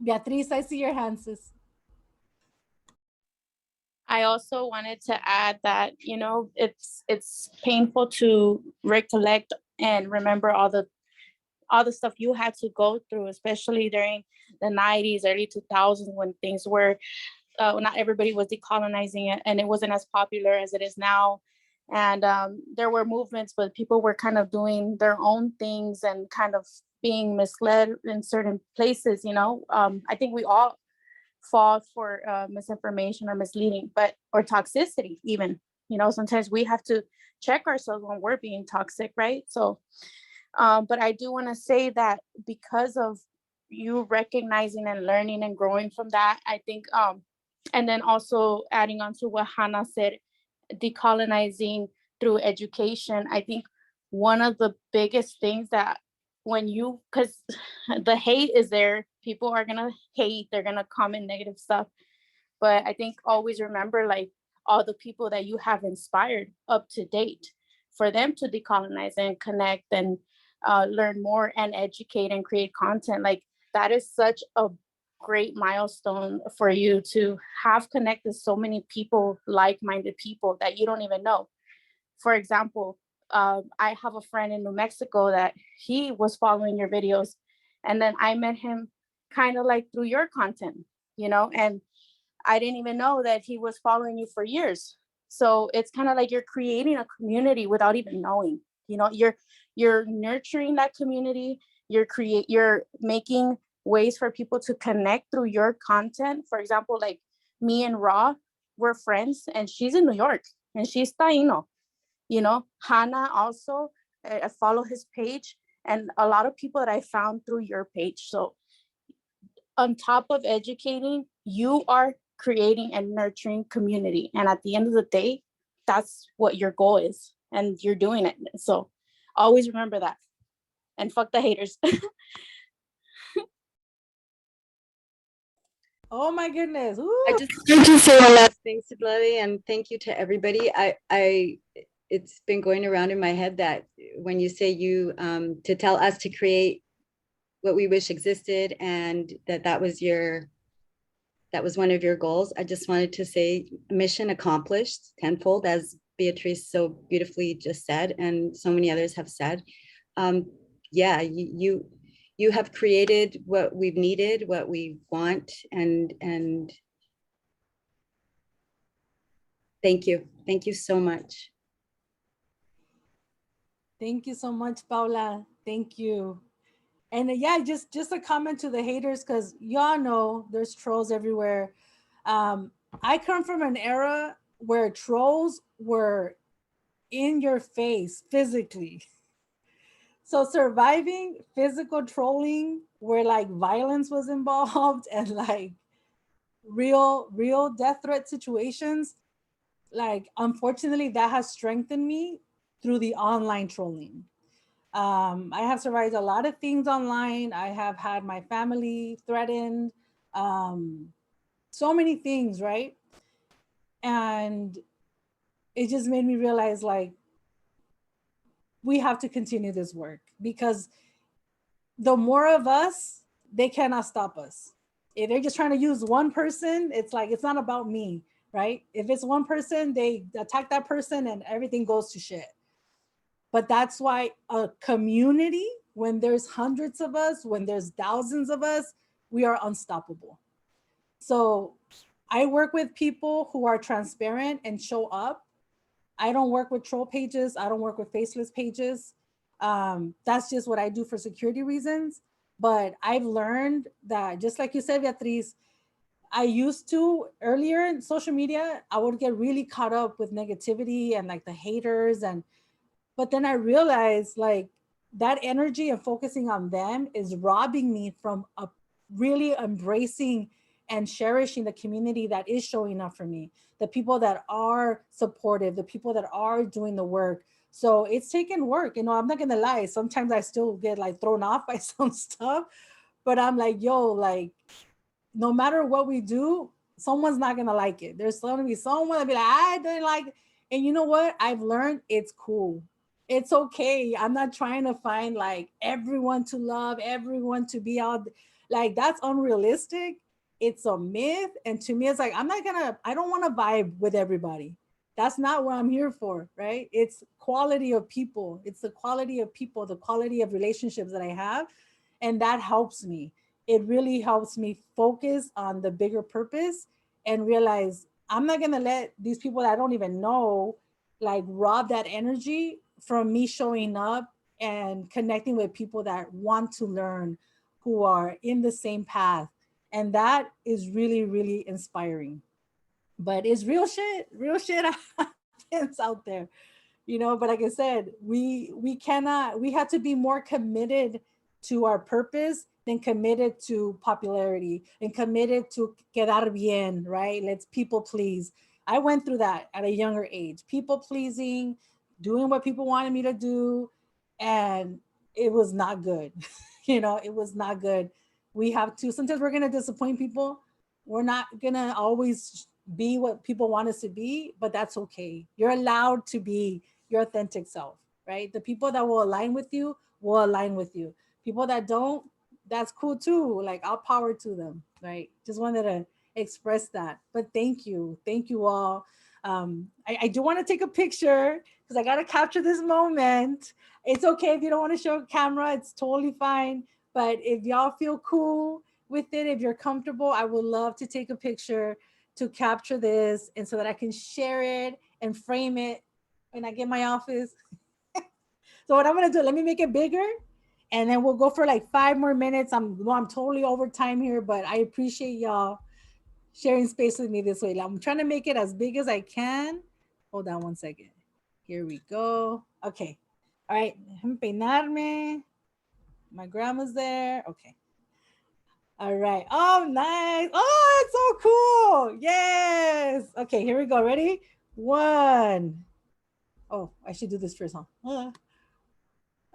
Beatriz, I see your hand, sis. I also wanted to add that, you know, it's painful to recollect and remember all the stuff you had to go through, especially during the 90s, early 2000s, when things were not everybody was decolonizing it, and it wasn't as popular as it is now. And there were movements, but people were kind of doing their own things and kind of being misled in certain places, you know. I think we all fall for misinformation or misleading, or toxicity even, you know. Sometimes we have to check ourselves when we're being toxic, right? So but I do want to say that because of you recognizing and learning and growing from that, I think and then also adding on to what Hana said, decolonizing through education, I think one of the biggest things that when you, because the hate is there, people are gonna hate, they're gonna comment negative stuff, but I think always remember like all the people that you have inspired up to date, for them to decolonize and connect and learn more and educate and create content. Like that is such a great milestone for you to have connected so many people, like-minded people that you don't even know. For example, I have a friend in New Mexico that he was following your videos, and then I met him kind of like through your content, you know, and I didn't even know that he was following you for years. So it's kind of like you're creating a community without even knowing, you know, you're nurturing that community, you're making ways for people to connect through your content. For example, like me and Ra, we're friends, and she's in New York and she's Taino, you know. Hana also, I follow his page, and a lot of people that I found through your page. So on top of educating, you are creating and nurturing community. And at the end of the day, that's what your goal is, and you're doing it. So always remember that, and fuck the haters. Oh my goodness. I just wanted to say a last thing, Siblali, and thank you to everybody. It's been going around in my head that when you say you to tell us to create what we wish existed, and that was one of your goals, I just wanted to say mission accomplished tenfold, as Beatriz so beautifully just said, and so many others have said. Yeah, you have created what we've needed, what we want, and thank you so much. Thank you so much, Paula. Thank you. And yeah, just a comment to the haters, because y'all know there's trolls everywhere. I come from an era where trolls were in your face physically. So surviving physical trolling where like violence was involved and like real death threat situations, like unfortunately that has strengthened me through the online trolling. I have survived a lot of things online. I have had my family threatened, so many things, right? And it just made me realize like, we have to continue this work, because the more of us, they cannot stop us. If they're just trying to use one person, it's like, it's not about me, right? If it's one person, they attack that person and everything goes to shit. But that's why a community, when there's hundreds of us, when there's thousands of us, we are unstoppable. So I work with people who are transparent and show up. I don't work with troll pages. I don't work with faceless pages. That's just what I do for security reasons. But I've learned that, just like you said, Beatriz, I used to earlier in social media, I would get really caught up with negativity and like the haters. But then I realized like that energy and focusing on them is robbing me from really embracing and cherishing the community that is showing up for me, the people that are supportive, the people that are doing the work. So it's taken work. I'm not gonna lie. Sometimes I still get like thrown off by some stuff, but I'm like, yo, like, no matter what we do, someone's not gonna like it. There's gonna be someone that be like, I don't like it. And you know what? I've learned it's cool. It's okay. I'm not trying to find like everyone to love, everyone to be out. Like, that's unrealistic. It's a myth. And to me, it's like, I don't want to vibe with everybody. That's not what I'm here for, right? It's quality of people. It's the quality of people, the quality of relationships that I have. And that helps me. It really helps me focus on the bigger purpose and realize I'm not going to let these people that I don't even know like rob that energy from me showing up and connecting with people that want to learn, who are in the same path. And that is really, really inspiring. But it's real shit happens out there, but like I said, we have to be more committed to our purpose than committed to popularity and committed to quedar bien, right? Let's people please. I went through that at a younger age, people pleasing, doing what people wanted me to do, and it was not good. It was not good. We have to, sometimes we're going to disappoint people. We're not going to always be what people want us to be, but that's okay. You're allowed to be your authentic self, right? The people that will align with you will align with you. People that don't, that's cool too. Like, all power to them, right? Just wanted to express that. But thank you all. I do want to take a picture because I got to capture this moment. It's okay if you don't want to show a camera, it's totally fine. But if y'all feel cool with it, if you're comfortable, I would love to take a picture to capture this, and so that I can share it and frame it when I get my office. So what I'm gonna do, let me make it bigger, and then we'll go for like 5 more minutes. I'm totally over time here, but I appreciate y'all sharing space with me this way. I'm trying to make it as big as I can. Hold on one second. Here we go. Okay. All right. Déjame peinarme. My grandma's there. Okay. All right. Oh, nice. Oh, it's so cool. Yes. Okay, here we go. Ready? 1. Oh, I should do this first, huh?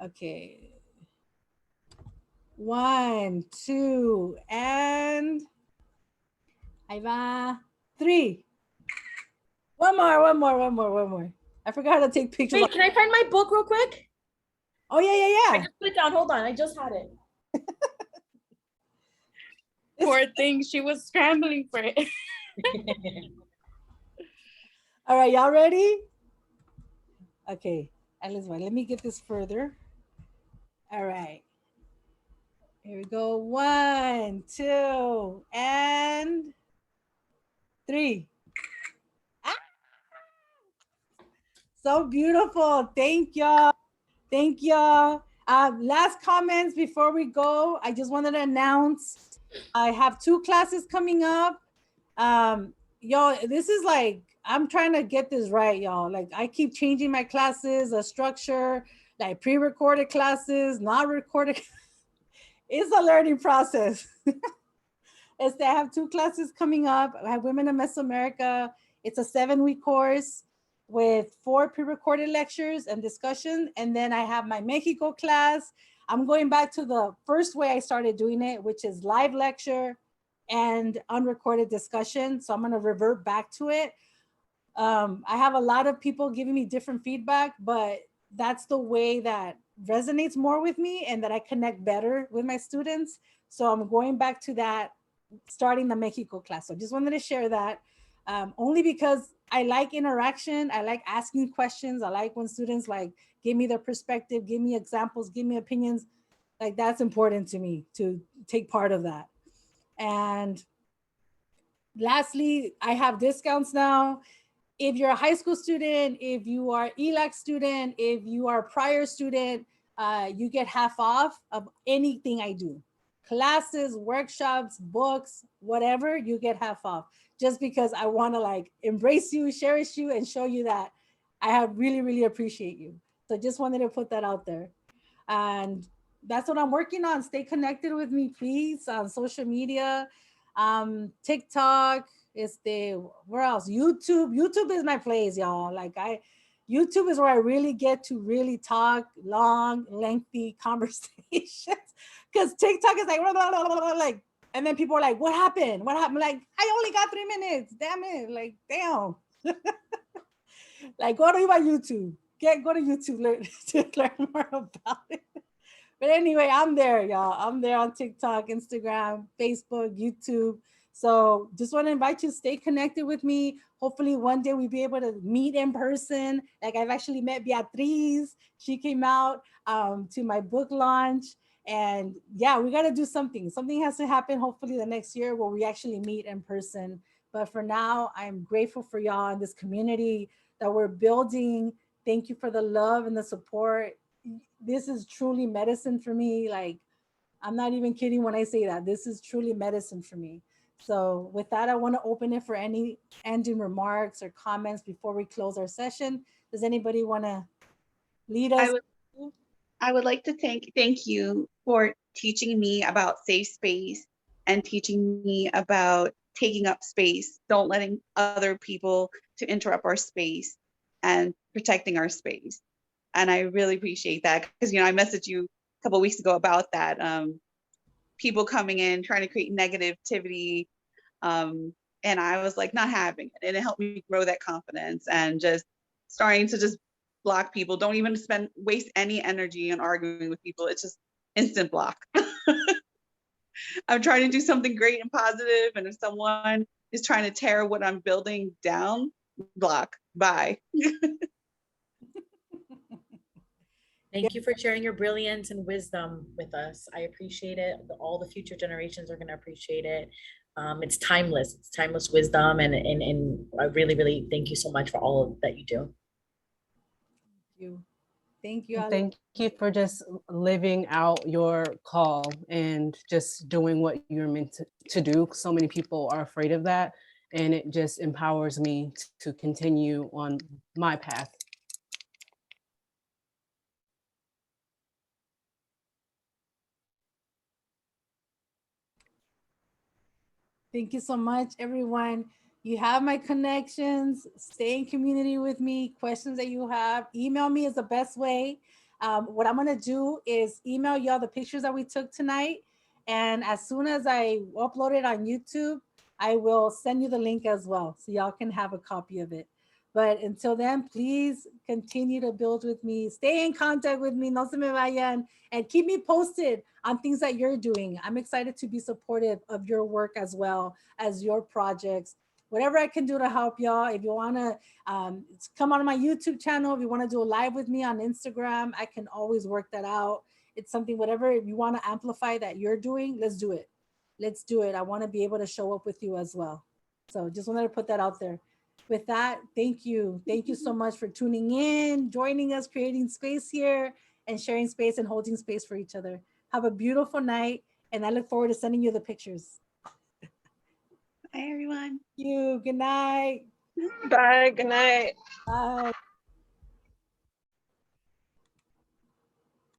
Okay. 1, 2, and ahí va. 3. One more. I forgot how to take pictures. Wait, can I find my book real quick? Oh, yeah. I just put it down. Hold on. I just had it. Poor thing, she was scrambling for it. All right, y'all ready? Okay, let me get this further. All right. Here we go. 1, 2, and 3. Ah! So beautiful. Thank y'all. Last comments before we go. I just wanted to announce I have 2 classes coming up. Y'all, this is like, I'm trying to get this right, y'all. Like, I keep changing my classes, the structure, like pre-recorded classes, not recorded. It's a learning process. I have 2 classes coming up. I have Women in Mesoamerica. It's a 7-week course with 4 pre-recorded lectures and discussion. And then I have my Mexico class. I'm going back to the first way I started doing it, which is live lecture and unrecorded discussion. So I'm going to revert back to it. I have a lot of people giving me different feedback, but that's the way that resonates more with me and that I connect better with my students. So I'm going back to that starting the Mexico class. So just wanted to share that only because I like interaction. I like asking questions. I like when students like give me their perspective, give me examples, give me opinions. Like that's important to me to take part of that. And lastly, I have discounts now. If you're a high school student, if you are ELAC student, if you are a prior student, you get half off of anything I do. Classes, workshops, books, whatever, you get half off. Just because I want to like embrace you, cherish you, and show you that I have really, really appreciate you. So just wanted to put that out there. And that's what I'm working on. Stay connected with me, please, on social media, TikTok, where else? YouTube. YouTube is my place, y'all. YouTube is where I really get to really talk long, lengthy conversations. Because TikTok is like, blah, blah, blah, blah, blah, like, and then people are like, what happened? What happened? Like, I only got 3 minutes. Damn it. Like, damn. Like, go to my YouTube. Go to YouTube to learn more about it. But anyway, I'm there, y'all. I'm there on TikTok, Instagram, Facebook, YouTube. So just want to invite you to stay connected with me. Hopefully one day we'll be able to meet in person. Like I've actually met Beatriz. She came out to my book launch. And yeah, we got to do something. Something has to happen hopefully the next year where we actually meet in person. But for now, I'm grateful for y'all in this community that we're building. Thank you for the love and the support. This is truly medicine for me. Like, I'm not even kidding when I say that. This is truly medicine for me. So with that, I want to open it for any ending remarks or comments before we close our session. Does anybody want to lead us? I would like to thank you for teaching me about safe space and teaching me about taking up space, don't letting other people to interrupt our space and protecting our space. And I really appreciate that because, I messaged you a couple of weeks ago about that. People coming in, trying to create negativity. And I was like, not having it. And it helped me grow that confidence and just starting to just block people. Don't even waste any energy on arguing with people. It's just instant block. I'm trying to do something great and positive, and if someone is trying to tear what I'm building down, block. Bye. Thank you for sharing your brilliance and wisdom with us. I appreciate it. All the future generations are going to appreciate it. It's timeless. It's timeless wisdom, and I really, really thank you so much for all that you do. Thank you. Thank you. Thank you for just living out your call and just doing what you're meant to do. So many people are afraid of that, and it just empowers me to continue on my path. Thank you so much, everyone. You have my connections. Stay in community with me. Questions that you have, email me is the best way. What I'm going to do is email y'all the pictures that we took tonight. And as soon as I upload it on YouTube, I will send you the link as well, so y'all can have a copy of it. But until then, please continue to build with me. Stay in contact with me. No se me vayan. And keep me posted on things that you're doing. I'm excited to be supportive of your work as well as your projects. Whatever I can do to help y'all. If you want to come on my YouTube channel, if you want to do a live with me on Instagram, I can always work that out. It's something, whatever you want to amplify that you're doing, let's do it. Let's do it. I want to be able to show up with you as well. So just wanted to put that out there. With that, thank you. Thank you so much for tuning in, joining us, creating space here, and sharing space and holding space for each other. Have a beautiful night, and I look forward to sending you the pictures. Bye, everyone. Thank you. Good night. Bye. Good night. Bye.